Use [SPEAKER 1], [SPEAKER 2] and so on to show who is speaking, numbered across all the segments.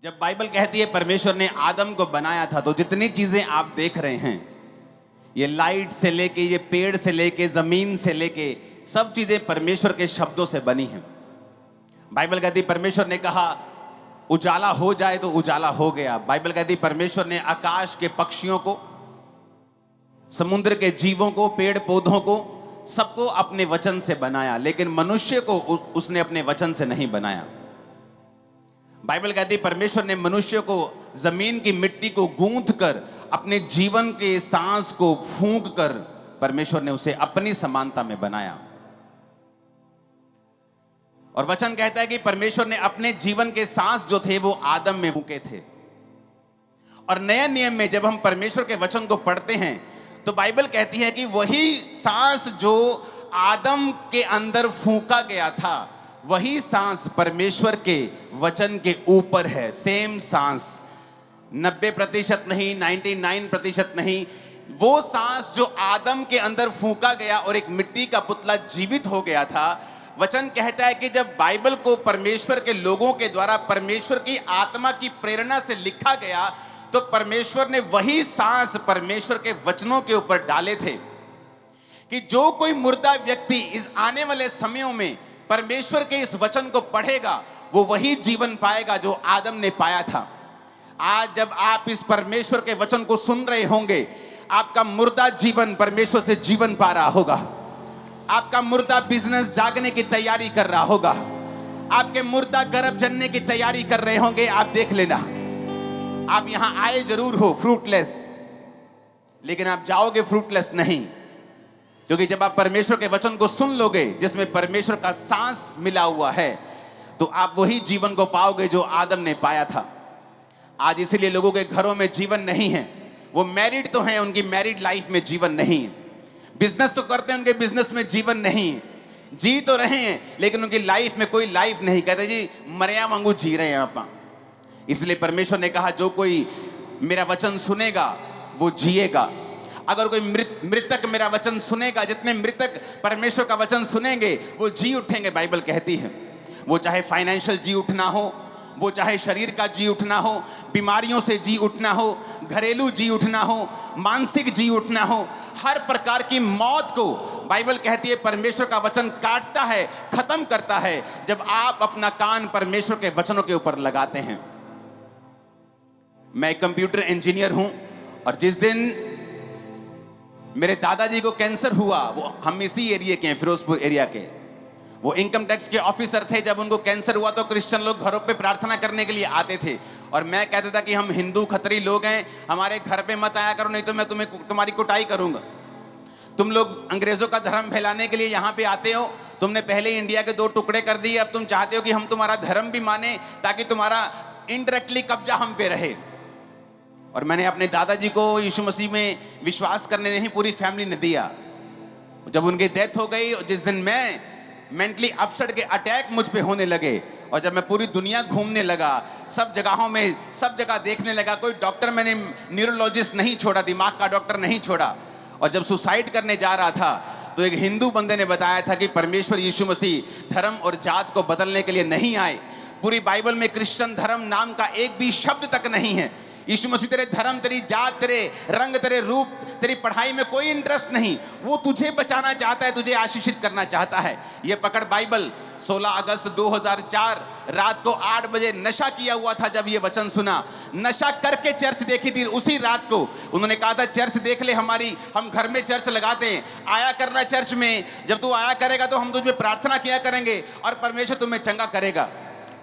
[SPEAKER 1] जब बाइबल कहती है परमेश्वर ने आदम को बनाया था, तो जितनी चीजें आप देख रहे हैं, ये लाइट से लेके, ये पेड़ से लेके, जमीन से लेके, सब चीजें परमेश्वर के शब्दों से बनी हैं। बाइबल कहती है परमेश्वर ने कहा उजाला हो जाए तो उजाला हो गया। बाइबल कहती है परमेश्वर ने आकाश के पक्षियों को, समुद्र के जीवों को, पेड़ पौधों को, सबको अपने वचन से बनाया, लेकिन मनुष्य को उसने अपने वचन से नहीं बनाया। बाइबल कहती है परमेश्वर ने मनुष्य को जमीन की मिट्टी को गूंथ कर, अपने जीवन के सांस को फूंक कर, परमेश्वर ने उसे अपनी समानता में बनाया। और वचन कहता है कि परमेश्वर ने अपने जीवन के सांस जो थे वो आदम में फूंके थे। और नए नियम में जब हम परमेश्वर के वचन को पढ़ते हैं तो बाइबल कहती है कि वही सांस जो आदम के अंदर फूंका गया था, वही सांस परमेश्वर के वचन के ऊपर है। सेम सांस, 90% नहीं, 99% नहीं, वो सांस जो आदम के अंदर फूंका गया और एक मिट्टी का पुतला जीवित हो गया था। वचन कहता है कि जब बाइबल को परमेश्वर के लोगों के द्वारा परमेश्वर की आत्मा की प्रेरणा से लिखा गया, तो परमेश्वर ने वही सांस परमेश्वर के वचनों के ऊपर डाले थे कि जो कोई मुर्दा व्यक्ति इस आने वाले समयों में परमेश्वर के इस वचन को पढ़ेगा, वो वही जीवन पाएगा जो आदम ने पाया था। आज जब आप इस परमेश्वर के वचन को सुन रहे होंगे, आपका मुर्दा जीवन परमेश्वर से जीवन पा रहा होगा। आपका मुर्दा बिजनेस जागने की तैयारी कर रहा होगा। आपके मुर्दा गर्भ जनने की तैयारी कर रहे होंगे। आप देख लेना, आप यहां आए जरूर हो फ्रूटलेस, लेकिन आप जाओगे फ्रूटलेस नहीं, क्योंकि जब आप परमेश्वर के वचन को सुन लोगे जिसमें परमेश्वर का सांस मिला हुआ है, तो आप वही जीवन को पाओगे जो आदम ने पाया था। आज इसीलिए लोगों के घरों में जीवन नहीं है। वो मैरिड तो हैं, उनकी मैरिड लाइफ में जीवन नहीं है। बिजनेस तो करते हैं, उनके बिजनेस में जीवन नहीं है। जी तो रहे हैं, लेकिन उनकी लाइफ में कोई लाइफ नहीं। कहते जी मरिया वांगू जी रहे हैं आप। इसलिए परमेश्वर ने कहा जो कोई मेरा वचन सुनेगा वो जिएगा। अगर कोई मृतक मेरा वचन सुनेगा, जितने मृतक परमेश्वर का वचन सुनेंगे वो जी उठेंगे। बाइबल कहती है वो चाहे फाइनेंशियल जी उठना हो, वो चाहे शरीर का जी उठना हो, बीमारियों से जी उठना हो, घरेलू जी उठना हो, मानसिक जी उठना हो, हर प्रकार की मौत को बाइबल कहती है परमेश्वर का वचन काटता है, खत्म करता है, जब आप अपना कान परमेश्वर के वचनों के ऊपर लगाते हैं। मैं कंप्यूटर इंजीनियर हूं, और जिस दिन मेरे दादाजी को कैंसर हुआ, वो हम इसी एरिया के हैं, फिरोजपुर एरिया के, वो इनकम टैक्स के ऑफिसर थे। जब उनको कैंसर हुआ तो क्रिश्चियन लोग घरों पे प्रार्थना करने के लिए आते थे, और मैं कहता था कि हम हिंदू खतरी लोग हैं, हमारे घर पे मत आया करो, नहीं तो मैं तुम्हारी कुटाई करूंगा। तुम लोग अंग्रेजों का धर्म फैलाने के लिए यहाँ पे आते हो, तुमने पहले ही इंडिया के 2 टुकड़े कर दिए, अब तुम चाहते हो कि हम तुम्हारा धर्म भी माने ताकि तुम्हारा इनडायरेक्टली कब्जा हम पे रहे। और मैंने अपने दादाजी को यीशु मसीह में विश्वास करने नहीं, पूरी फैमिली ने दिया। जब उनकी डेथ हो गई, जिस दिन मैं मेंटली अपसेट के अटैक मुझ पे होने लगे, और जब मैं पूरी दुनिया घूमने लगा, सब जगहों में, सब जगह देखने लगा, कोई डॉक्टर मैंने न्यूरोलॉजिस्ट नहीं छोड़ा, दिमाग का डॉक्टर नहीं छोड़ा। और जब सुसाइड करने जा रहा था तो एक हिंदू बंदे ने बताया था कि परमेश्वर यीशु मसीह धर्म और जात को बदलने के लिए नहीं आए। पूरी बाइबल में क्रिश्चियन धर्म नाम का एक भी शब्द तक नहीं है। यीशु मसीह तेरे धर्म, तेरी जात, तेरे रंग, तेरे रूप, तेरी पढ़ाई में कोई इंटरेस्ट नहीं। वो तुझे बचाना चाहता है, तुझे आशीषित करना चाहता है। ये पकड़ बाइबल। 16 अगस्त 2004 रात को 8 बजे नशा किया हुआ था। जब ये वचन सुना, नशा करके चर्च देखी थी। उसी रात को उन्होंने कहा था चर्च देख ले हमारी, हम घर में चर्च लगाते हैं, आया करना चर्च में। जब तू आया करेगा तो हम तुझ पे प्रार्थना किया करेंगे और परमेश्वर तुम्हें चंगा करेगा।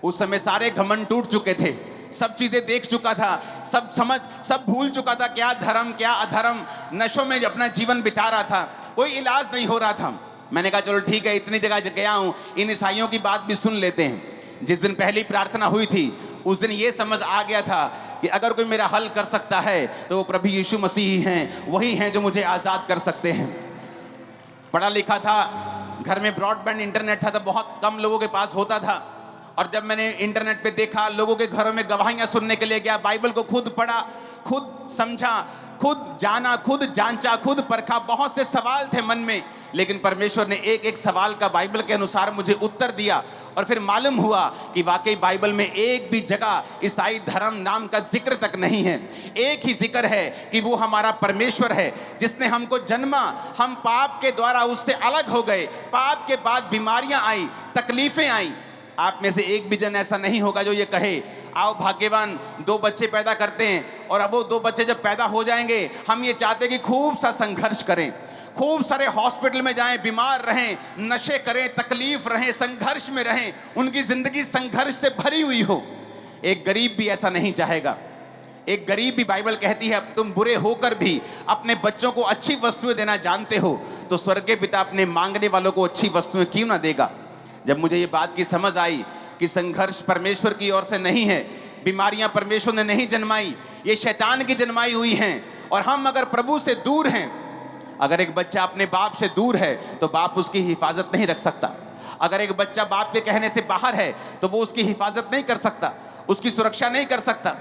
[SPEAKER 1] उस समय सारे घमंड टूट चुके थे, सब चीजें देख चुका था, सब भूल चुका था, क्या धर्म क्या अधर्म, नशों में अपना जीवन बिता रहा था, कोई इलाज नहीं हो रहा था। मैंने कहा चलो ठीक है, इतनी जगह गया हूं, इन ईसाइयों की बात भी सुन लेते हैं। जिस दिन पहली प्रार्थना हुई थी, उस दिन ये समझ आ गया था कि अगर कोई मेरा हल कर सकता है तो वो प्रभु यीशु मसीह हैं, वही हैं जो मुझे आजाद कर सकते हैं। पढ़ा लिखा था, घर में ब्रॉडबैंड इंटरनेट था, तो बहुत कम लोगों के पास होता था। और जब मैंने इंटरनेट पे देखा, लोगों के घरों में गवाहियां सुनने के लिए गया, बाइबल को खुद पढ़ा, खुद समझा, खुद जाना, खुद जांचा, खुद परखा। बहुत से सवाल थे मन में, लेकिन परमेश्वर ने एक एक सवाल का बाइबल के अनुसार मुझे उत्तर दिया। और फिर मालूम हुआ कि वाकई बाइबल में एक भी जगह ईसाई धर्म नाम का जिक्र तक नहीं है। एक ही जिक्र है कि वो हमारा परमेश्वर है जिसने हमको जन्मा, हम पाप के द्वारा उससे अलग हो गए, पाप के बाद बीमारियां आई, तकलीफें आई। आप में से एक भी जन ऐसा नहीं होगा जो ये कहे आओ भाग्यवान 2 बच्चे पैदा करते हैं और अब वो 2 बच्चे जब पैदा हो जाएंगे हम ये चाहते हैं कि खूब सा संघर्ष करें, खूब सारे हॉस्पिटल में जाएं, बीमार रहें, नशे करें, तकलीफ रहें, संघर्ष में रहें, उनकी जिंदगी संघर्ष से भरी हुई हो। एक गरीब भी ऐसा नहीं चाहेगा। एक गरीब भी, बाइबल कहती है तुम बुरे होकर भी अपने बच्चों को अच्छी वस्तुएं देना जानते हो तो स्वर्गीय पिता अपने मांगने वालों को अच्छी वस्तुएं क्यों ना देगा। जब मुझे ये बात की समझ आई कि संघर्ष परमेश्वर की ओर से नहीं है, बीमारियां परमेश्वर ने नहीं जन्माई, ये शैतान की जन्माई हुई हैं, और हम अगर प्रभु से दूर हैं, अगर एक बच्चा अपने बाप से दूर है तो बाप उसकी हिफाजत नहीं रख सकता। अगर एक बच्चा बाप के कहने से बाहर है तो वो उसकी हिफाजत नहीं कर सकता, उसकी सुरक्षा नहीं कर सकता।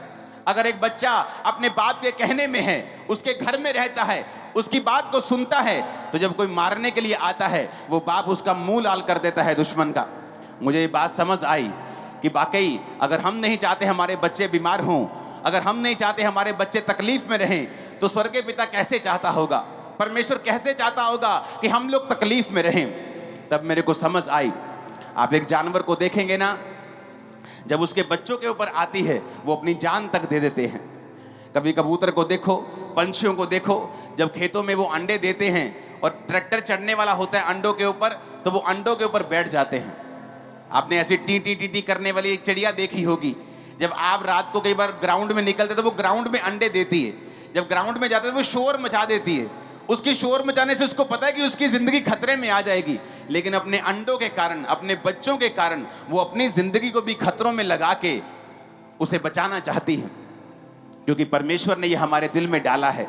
[SPEAKER 1] अगर एक बच्चा अपने बाप के कहने में है, उसके घर में रहता है, उसकी बात को सुनता है, तो जब कोई मारने के लिए आता है वो बाप उसका मुंह लाल कर देता है दुश्मन का। मुझे ये बात समझ आई कि वाकई अगर हम नहीं चाहते हमारे बच्चे बीमार हों, अगर हम नहीं चाहते हमारे बच्चे तकलीफ में रहें, तो स्वर्गीय पिता कैसे चाहता होगा, परमेश्वर कैसे चाहता होगा कि हम लोग तकलीफ में रहें। तब मेरे को समझ आई। आप एक जानवर को देखेंगे ना, जब उसके बच्चों के ऊपर आती है वो अपनी जान तक दे देते हैं। कभी कबूतर को देखो, पंछियों को देखो, जब खेतों में वो अंडे देते हैं और ट्रैक्टर चढ़ने वाला होता है अंडों के ऊपर, तो वो अंडों के ऊपर बैठ जाते हैं। आपने ऐसी टी टी टी टी करने वाली एक चिड़िया देखी होगी। जब आप रात को कई बार ग्राउंड में निकलते तो वो ग्राउंड में अंडे देती है। जब ग्राउंड में जाते तो वो शोर मचा देती है। उसकी शोर मचाने से उसको पता है कि उसकी जिंदगी खतरे में आ जाएगी, लेकिन अपने अंडों के कारण, अपने बच्चों के कारण वो अपनी जिंदगी को भी खतरों में लगा के उसे बचाना चाहती है, क्योंकि परमेश्वर ने ये हमारे दिल में डाला है।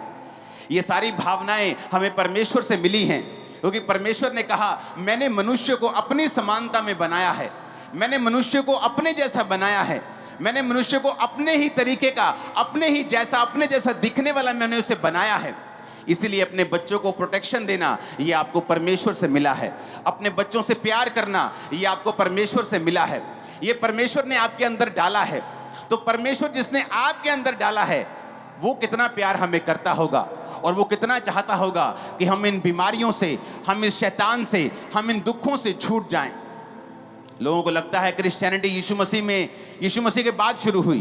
[SPEAKER 1] ये सारी भावनाएं हमें परमेश्वर से मिली हैं, क्योंकि परमेश्वर ने कहा मैंने मनुष्य को अपनी समानता में बनाया है, मैंने मनुष्य को अपने जैसा बनाया है, मैंने मनुष्य को अपने ही तरीके का, अपने ही जैसा, अपने जैसा दिखने वाला मैंने उसे बनाया है। इसीलिए अपने बच्चों को प्रोटेक्शन देना ये आपको परमेश्वर से मिला है। अपने बच्चों से प्यार करना ये आपको परमेश्वर से मिला है। ये परमेश्वर ने आपके अंदर डाला है। तो परमेश्वर जिसने आपके अंदर डाला है वो कितना प्यार हमें करता होगा, और वो कितना चाहता होगा कि हम इन बीमारियों से, हम इस शैतान से, हम इन दुखों से छूट जाएं। लोगों को लगता है क्रिश्चियनिटी यीशु मसीह के बाद शुरू हुई।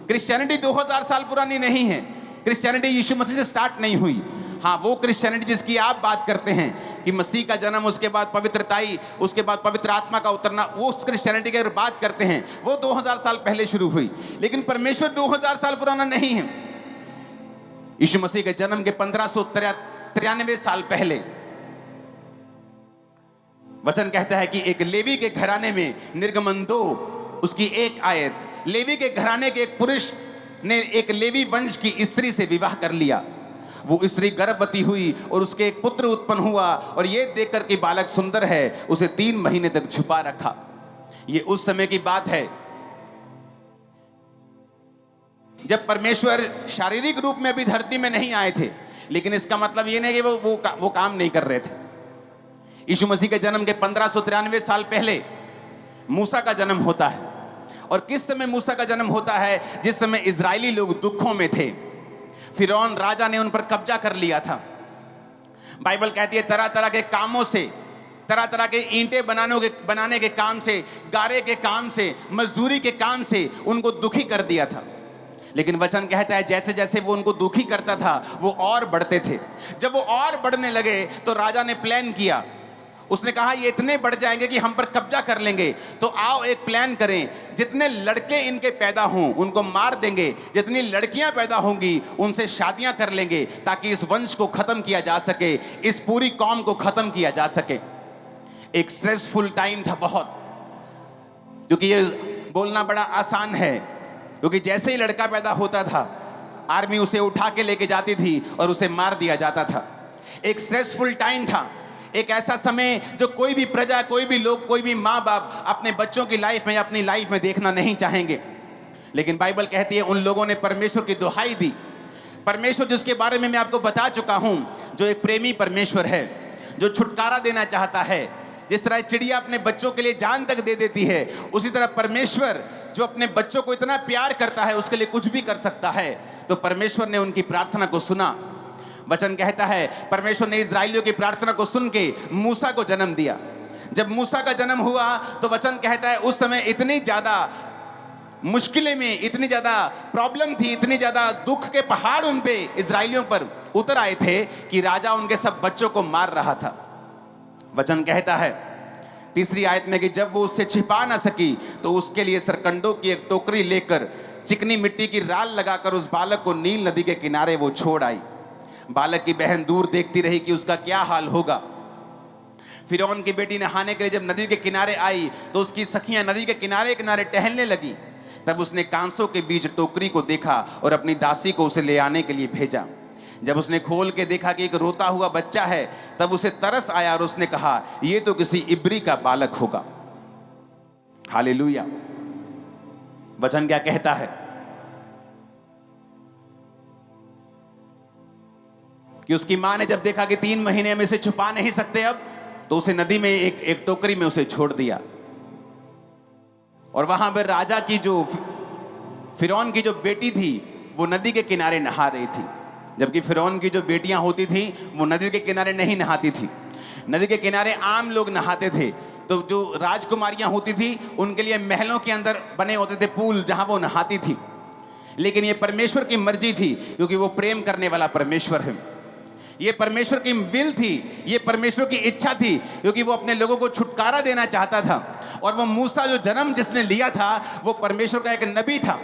[SPEAKER 1] क्रिश्चियनिटी 2000 साल पुरानी नहीं है। क्रिश्चियनिटी यीशु मसीह से स्टार्ट नहीं हुई। हाँ, वो क्रिश्चियनिटी जिसकी आप बात करते हैं कि मसीह का जन्म, उसके बाद पवित्रताई, उसके बाद पवित्र आत्मा का उतरना, वो उस क्रिश्चियनिटी की अगर बात करते हैं वो 2000 साल पहले शुरू हुई। लेकिन परमेश्वर 2000 साल पुराना नहीं है। यीशु मसीह के जन्म के 1593 साल पहले वचन कहता है कि एक लेवी के घराने में, निर्गमन 2 उसकी 1 आयत, लेवी के घराने के एक पुरुष ने एक लेवी वंश की स्त्री से विवाह कर लिया। वो स्त्री गर्भवती हुई और उसके एक पुत्र उत्पन्न हुआ, और ये देखकर कि बालक सुंदर है उसे 3 महीने तक छुपा रखा। ये उस समय की बात है जब परमेश्वर शारीरिक रूप में अभी धरती में नहीं आए थे, लेकिन इसका मतलब ये नहीं कि वो काम नहीं कर रहे थे। यीशु मसीह के जन्म के 1593 साल पहले मूसा का जन्म होता है। और किस समय मूसा का जन्म होता है? जिस समय इजरायली लोग दुखों में थे। फिरौन राजा ने उन पर कब्जा कर लिया था। बाइबल कहती है तरह तरह के कामों से, तरह तरह के ईंटें बनाने के काम से, गारे के काम से, मजदूरी के काम से उनको दुखी कर दिया था। लेकिन वचन कहता है जैसे जैसे वो उनको दुखी करता था वो और बढ़ते थे। जब वो और बढ़ने लगे तो राजा ने प्लान किया। उसने कहा ये इतने बढ़ जाएंगे कि हम पर कब्जा कर लेंगे, तो आओ एक प्लान करें, जितने लड़के इनके पैदा हों उनको मार देंगे, जितनी लड़कियां पैदा होंगी उनसे शादियां कर लेंगे, ताकि इस वंश को खत्म किया जा सके, इस पूरी कौम को खत्म किया जा सके। एक स्ट्रेसफुल टाइम था बहुत, क्योंकि ये बोलना बड़ा आसान है, क्योंकि जैसे ही लड़का पैदा होता था आर्मी उसे उठा के लेके जाती थी और उसे मार दिया जाता था। एक स्ट्रेसफुल टाइम था, एक ऐसा समय जो कोई भी प्रजा, कोई भी लोग, कोई भी माँ बाप अपने बच्चों की लाइफ में, अपनी लाइफ में देखना नहीं चाहेंगे। लेकिन बाइबल कहती है उन लोगों ने परमेश्वर की दुहाई दी। परमेश्वर जिसके बारे में मैं आपको बता चुका हूं, जो एक प्रेमी परमेश्वर है, जो छुटकारा देना चाहता है, जिस तरह चिड़िया अपने बच्चों के लिए जान तक दे देती है, उसी तरह परमेश्वर जो अपने बच्चों को इतना प्यार करता है उसके लिए कुछ भी कर सकता है। तो परमेश्वर ने उनकी प्रार्थना को सुना। वचन कहता है परमेश्वर ने इस्राएलियों की प्रार्थना को सुन के मूसा को जन्म दिया। जब मूसा का जन्म हुआ तो वचन कहता है उस समय इतनी ज्यादा मुश्किलें में, इतनी ज्यादा प्रॉब्लम थी, इतनी ज्यादा दुख के पहाड़ उन पे इस्राएलियों पर उतर आए थे कि राजा उनके सब बच्चों को मार रहा था। वचन कहता है 3री आयत में कि जब वो उससे छिपा ना सकी तो उसके लिए सरकंडों की एक टोकरी लेकर चिकनी मिट्टी की राल लगाकर उस बालक को नील नदी के किनारे वो छोड़ आई। बालक की बहन दूर देखती रही कि उसका क्या हाल होगा। फिरौन की बेटी नहाने के लिए जब नदी के किनारे आई तो उसकी सखियां नदी के किनारे किनारे टहलने लगी। तब उसने कांसों के बीच टोकरी को देखा और अपनी दासी को उसे ले आने के लिए भेजा। जब उसने खोल के देखा कि एक रोता हुआ बच्चा है तब उसे तरस आया और उसने कहा यह तो किसी इब्री का बालक होगा। हालेलुया। वचन क्या कहता है कि उसकी मां ने जब देखा कि 3 महीने में इसे छुपा नहीं सकते अब, तो उसे नदी में एक टोकरी में उसे छोड़ दिया। और वहां पर राजा की जो फिरौन की जो बेटी थी वो नदी के किनारे नहा रही थी, जबकि फिरौन की जो बेटियां होती थी वो नदी के किनारे नहीं नहाती थी। नदी के किनारे आम लोग नहाते थे, तो जो राजकुमारियां होती थी उनके लिए महलों के अंदर बने होते थे पूल जहां वो नहाती थी। लेकिन ये परमेश्वर की मर्जी थी, क्योंकि वो प्रेम करने वाला परमेश्वर है। ये परमेश्वर की विल थी, ये परमेश्वर की इच्छा थी, क्योंकि वो अपने लोगों को छुटकारा देना चाहता था। और वो मूसा जो जन्म जिसने लिया था वो परमेश्वर का एक नबी था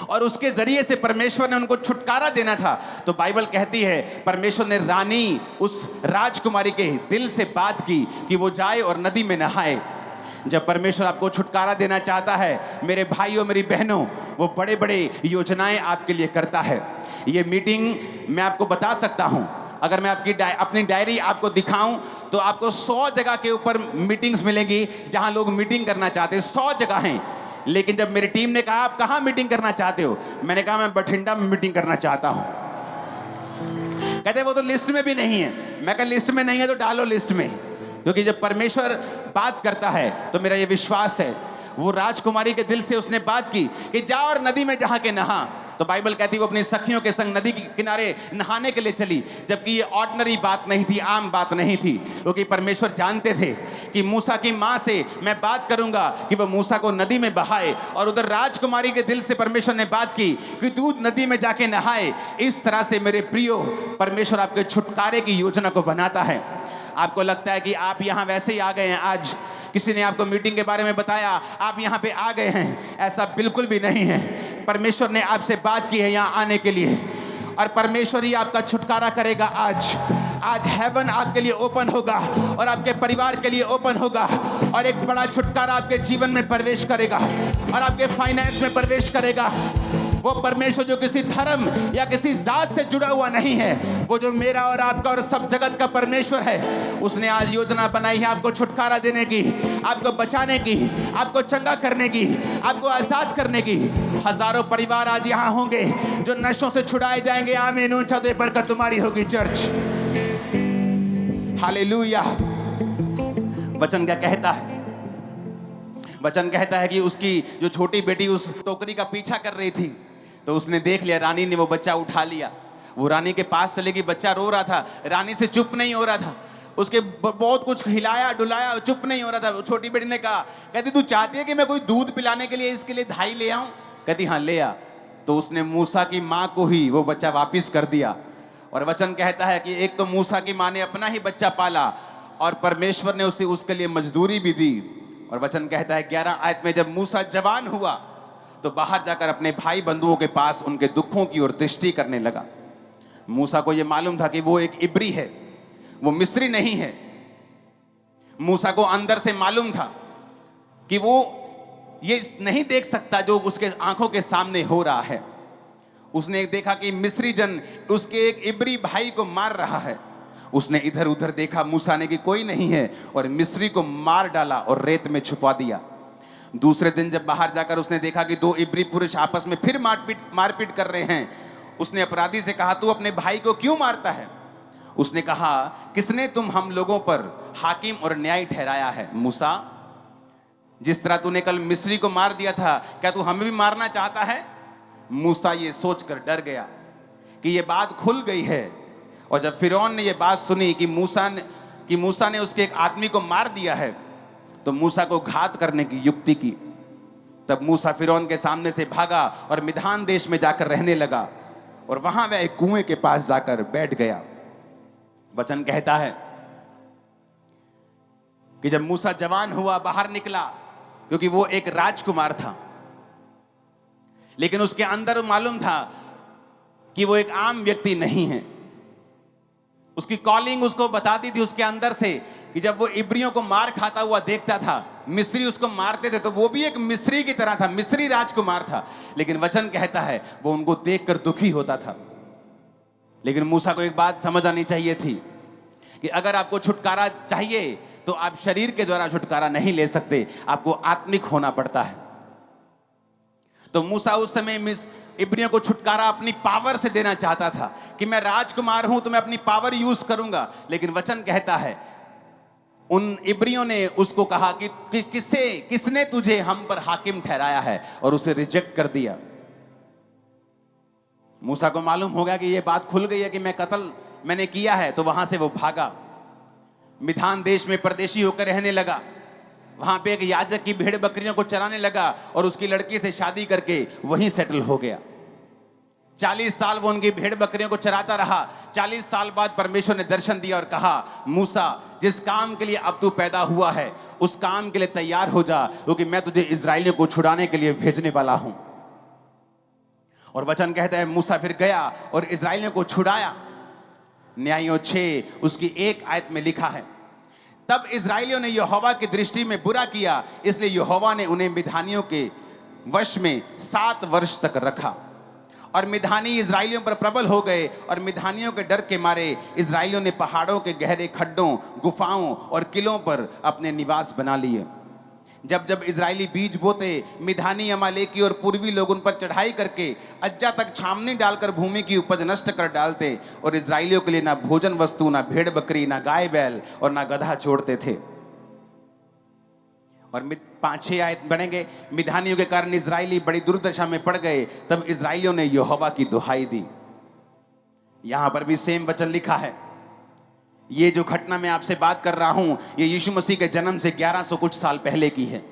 [SPEAKER 1] और उसके जरिए से परमेश्वर ने उनको छुटकारा देना था। तो बाइबल कहती है परमेश्वर ने रानी उस राजकुमारी के दिल से बात की कि वो जाए और नदी में नहाए। जब परमेश्वर आपको छुटकारा देना चाहता है मेरे भाइयों मेरी बहनों, वो बड़े बड़े योजनाएं आपके लिए करता है। ये मीटिंग मैं आपको बता सकता हूं, अगर मैं अपनी डायरी आपको दिखाऊं तो आपको 100 जगह के ऊपर मीटिंग्स मिलेंगी जहां लोग मीटिंग करना चाहते हैं, 100 जगह हैं। लेकिन जब मेरी टीम ने कहा आप कहां मीटिंग करना चाहते हो, मैंने कहा मैं बठिंडा में मीटिंग करना चाहता हूं। कहते वो तो लिस्ट में भी नहीं है। मैं कहा लिस्ट में नहीं है तो डालो लिस्ट में, क्योंकि जब परमेश्वर बात करता है तो मेरा ये विश्वास है वो राजकुमारी के दिल से उसने बात की कि जा और नदी में जहा के नहा। तो बाइबल कहती है वो अपनी सखियों के संग नदी के किनारे नहाने के लिए चली, जबकि ये ऑर्डिनरी बात नहीं थी, आम बात नहीं थी, क्योंकि परमेश्वर जानते थे कि मूसा की मां से मैं बात करूंगा कि वो मूसा को नदी में बहाए। और उधर राजकुमारी के दिल से परमेश्वर ने बात की कि तू नदी में जाके नहाए। इस तरह से मेरे प्रियो परमेश्वर आपके छुटकारे की योजना को बनाता है। आपको लगता है कि आप यहां वैसे ही आ गए हैं, आज किसी ने आपको मीटिंग के बारे में बताया आप यहां पे आ गए हैं, ऐसा बिल्कुल भी नहीं है। परमेश्वर ने आपसे बात की है यहां आने के लिए, और परमेश्वर ही आपका छुटकारा करेगा। आज हेवन आपके लिए ओपन होगा और आपके परिवार के लिए ओपन होगा, और एक बड़ा छुटकारा आपके जीवन में प्रवेश करेगा और आपके फाइनेंस में प्रवेश करेगा। वो परमेश्वर जो किसी धर्म या किसी जात से जुड़ा हुआ नहीं है, वो जो मेरा और आपका और सब जगत का परमेश्वर है, उसने आज योजना बनाई है आपको छुटकारा देने की, आपको बचाने की, आपको चंगा करने की, आपको आजाद करने की। हजारों परिवार आज यहाँ होंगे जो नशों से छुड़ाए जाएंगे। आमीन। ऊंचा दे बरकत तुम्हारी होगी चर्च। हालेलुया। वचन क्या कहता है? वचन कहता है कि उसकी जो छोटी बेटी उस टोकरी का पीछा कर रही थी, तो उसने देख लिया, रानी ने वो बच्चा उठा लिया। वो रानी के पास चले गई, बच्चा रो रहा था, रानी से चुप नहीं हो रहा था, उसके बहुत कुछ हिलाया डुलाया, चुप नहीं हो रहा था। छोटी बेटी ने कहा, कहती तू चाहती है कि मैं कोई दूध पिलाने के लिए इसके लिए धाई ले आऊं? कहती हाँ ले आ। तो उसने मूसा की माँ को ही वो बच्चा वापिस कर दिया। और वचन कहता है कि एक तो मूसा की माँ ने अपना ही बच्चा पाला और परमेश्वर ने उसे उसके लिए मजदूरी भी दी। और वचन कहता है 11 आयत में, जब मूसा जवान हुआ तो बाहर जाकर अपने भाई बंधुओं के पास उनके दुखों की ओर दृष्टि करने लगा। मूसा को यह मालूम था कि वो एक इब्री है, वो मिस्री नहीं है। मूसा को अंदर से मालूम था कि वो ये नहीं देख सकता जो उसके आंखों के सामने हो रहा है। उसने देखा कि मिस्री जन उसके एक इब्री भाई को मार रहा है। उसने इधर उधर देखा, मूसा ने कि कोई नहीं है, और मिस्री को मार डाला और रेत में छुपा दिया। दूसरे दिन जब बाहर जाकर उसने देखा कि 2 इब्री पुरुष आपस में फिर मारपीट कर रहे हैं, उसने अपराधी से कहा तू अपने भाई को क्यों मारता है? उसने कहा, किसने तुम हम लोगों पर हाकिम और न्यायी ठहराया है? मूसा, जिस तरह तूने कल मिस्री को मार दिया था, क्या तू हमें भी मारना चाहता है? मूसा ये सोचकर डर गया कि ये बात खुल गई है। और जब फिरौन ने ये बात सुनी कि मूसा ने उसके एक आदमी को मार दिया है, तो मूसा को घात करने की युक्ति की। तब मूसा फिरौन के सामने से भागा और मिधान देश में जाकर रहने लगा, और वहां वह एक कुएं के पास जाकर बैठ गया। वचन कहता है कि जब मूसा जवान हुआ, बाहर निकला, क्योंकि वो एक राजकुमार था, लेकिन उसके अंदर मालूम था कि वो एक आम व्यक्ति नहीं है। उसकी कॉलिंग उसको बताती थी उसके अंदर से कि जब वो इब्रियों को मार खाता हुआ देखता था, मिस्री उसको मारते थे, तो वो भी एक मिस्री की तरह था, मिस्री राजकुमार था। लेकिन वचन कहता है वो उनको देखकर दुखी होता था। लेकिन मूसा को एक बात समझ आनी चाहिए थी कि अगर आपको छुटकारा चाहिए तो आप शरीर के द्वारा छुटकारा नहीं ले सकते, आपको आत्मिक होना पड़ता है। तो मूसा उस समय इब्रियों को छुटकारा अपनी पावर से देना चाहता था कि मैं राजकुमार हूं तो मैं अपनी पावर यूज करूंगा। लेकिन वचन कहता है उन इब्रियों ने उसको कहा कि किसने तुझे हम पर हाकिम ठहराया है, और उसे रिजेक्ट कर दिया। मूसा को मालूम हो गया कि यह बात खुल गई है कि मैंने किया है, तो वहां से वो भागा, मिधान देश में परदेशी होकर रहने लगा। वहां पे एक याजक की भेड़ बकरियों को चराने लगा और उसकी लड़की से शादी करके वहीं सेटल हो गया। 40 साल वो उनकी भेड़ बकरियों को चराता रहा। 40 साल बाद परमेश्वर ने दर्शन दिया और कहा, मूसा, जिस काम के लिए अब तू पैदा हुआ है उस काम के लिए तैयार हो जा, क्योंकि मैं तुझे इस्राएलियों को छुड़ाने के लिए भेजने वाला हूं। और वचन कहता है मूसा फिर गया और इस्राएलियों को छुड़ाया। न्यायों 6 उसकी 1 आयत में लिखा है, तब इस्राएलियों ने यहोवा की दृष्टि में बुरा किया, इसलिए यहोवा ने उन्हें मिधानियों के वश में 7 वर्ष तक रखा। और मिधानी इस्राएलियों पर प्रबल हो गए, और मिधानियों के डर के मारे इस्राएलियों ने पहाड़ों के गहरे खड्डों, गुफाओं और किलों पर अपने निवास बना लिए। जब जब इजरायली बीज बोते, मिधानी, अमालेकी और पूर्वी लोग उन पर चढ़ाई करके अज्जा तक छावनी डालकर भूमि की उपज नष्ट कर डालते, और इजरायलियों के लिए ना भोजन वस्तु, ना भेड़ बकरी, ना गाय बैल और ना गधा छोड़ते थे। और 5-6 आयत बढ़ेंगे। मिधानियों के कारण इजरायली बड़ी दुर्दशा में पड़ गए, तब इजरायलियों ने यहोवा की दुहाई दी। यहां पर भी सेम वचन लिखा है। ये जो घटना मैं आपसे बात कर रहा हूं, ये यीशु मसीह के जन्म से 1100 कुछ साल पहले की है।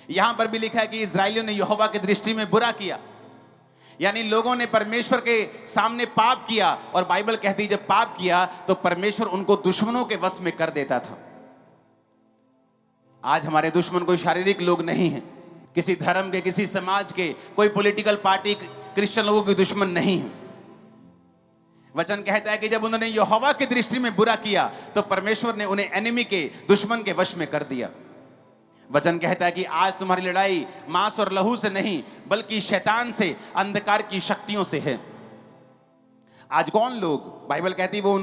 [SPEAKER 1] यहां पर भी लिखा है कि इजरायलियों ने यहोवा की दृष्टि में बुरा किया, यानी लोगों ने परमेश्वर के सामने पाप किया। और बाइबल कहती है जब पाप किया तो परमेश्वर उनको दुश्मनों के वश में कर देता था। आज हमारे दुश्मन कोई शारीरिक लोग नहीं है, किसी धर्म के, किसी समाज के, कोई पॉलिटिकल पार्टी, क्रिश्चियन लोगों के दुश्मन नहीं है। वचन कहता है कि जब उन्होंने यहोवा की दृष्टि में बुरा किया तो परमेश्वर ने उन्हें एनिमी के, दुश्मन के वश में कर दिया। वचन कहता है कि आज तुम्हारी लड़ाई मांस और लहू से नहीं, बल्कि शैतान से, अंधकार की शक्तियों से है। आज कौन लोग, बाइबल कहती है वो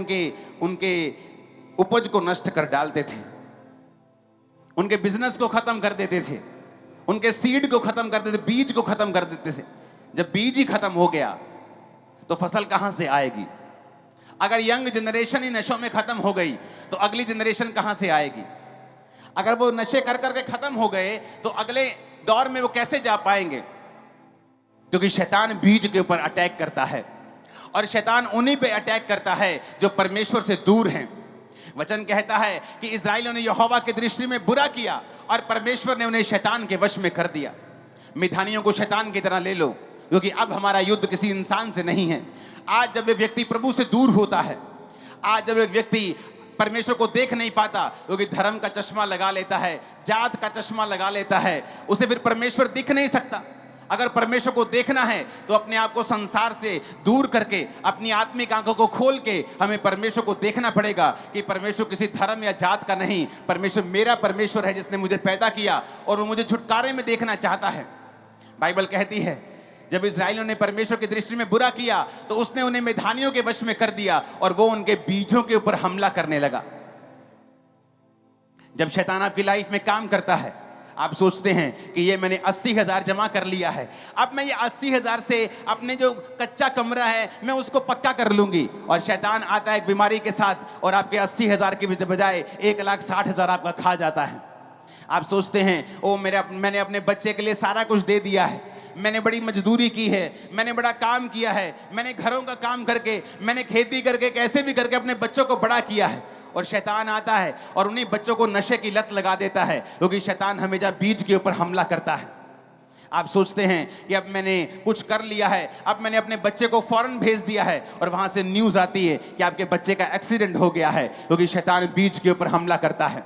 [SPEAKER 1] उनके उपज को नष्ट कर डालते थे, उनके बिजनेस को खत्म कर देते थे, उनके सीड को खत्म कर देते थे, बीज को खत्म कर देते थे। जब बीज ही खत्म हो गया तो फसल कहां से आएगी? अगर यंग जनरेशन ही नशों में खत्म हो गई तो अगली जनरेशन कहां से आएगी? अगर वो नशे कर करके खत्म हो गए तो अगले दौर में वो कैसे जा पाएंगे? क्योंकि शैतान बीज के ऊपर अटैक करता है, और शैतान उन्हीं पे अटैक करता है जो परमेश्वर से दूर हैं। वचन कहता है कि इस्राएलियों ने यहोवा की दृष्टि में बुरा किया और परमेश्वर ने उन्हें शैतान के वश में कर दिया। मिधानियों को शैतान की तरह ले लो, क्योंकि अब हमारा युद्ध किसी इंसान से नहीं है। आज जब एक व्यक्ति प्रभु से दूर होता है, आज जब एक व्यक्ति परमेश्वर को देख नहीं पाता, क्योंकि धर्म का चश्मा लगा लेता है, जात का चश्मा लगा लेता है, उसे फिर परमेश्वर दिख नहीं सकता। अगर परमेश्वर को देखना है तो अपने आप को संसार से दूर करके, अपनी आत्मिक आंखों को खोल के हमें परमेश्वर को देखना पड़ेगा कि परमेश्वर किसी धर्म या जात का नहीं, परमेश्वर मेरा परमेश्वर है जिसने मुझे पैदा किया और वो मुझे छुटकारे में देखना चाहता है। बाइबल कहती है जब इस्राएलियों ने परमेश्वर की दृष्टि में बुरा किया तो उसने उन्हें मिधानियों के वश में कर दिया और वो उनके बीजों के ऊपर हमला करने लगा। जब शैतान आपकी लाइफ में काम करता है, आप सोचते हैं कि ये मैंने 80,000 जमा कर लिया है, अब मैं ये 80,000 से अपने जो कच्चा कमरा है मैं उसको पक्का कर लूंगी। और शैतान आता है एक बीमारी के साथ और आपके 80,000 की बजाय 1,60,000 आपका खा जाता है। आप सोचते हैं ओ मैंने अपने बच्चे के लिए सारा कुछ दे दिया है, मैंने बड़ी मजदूरी की है, मैंने बड़ा काम किया है, मैंने घरों का काम करके, मैंने खेती करके, कैसे भी करके अपने बच्चों को बड़ा किया है। और शैतान आता है और उन्हीं बच्चों को नशे की लत लगा देता है, क्योंकि शैतान हमेशा बीज के ऊपर हमला करता है। आप सोचते हैं कि अब मैंने कुछ कर लिया है, अब मैंने अपने बच्चे को फौरन भेज दिया है, और वहां से न्यूज आती है कि आपके बच्चे का एक्सीडेंट हो गया है, क्योंकि शैतान बीज के ऊपर हमला करता है,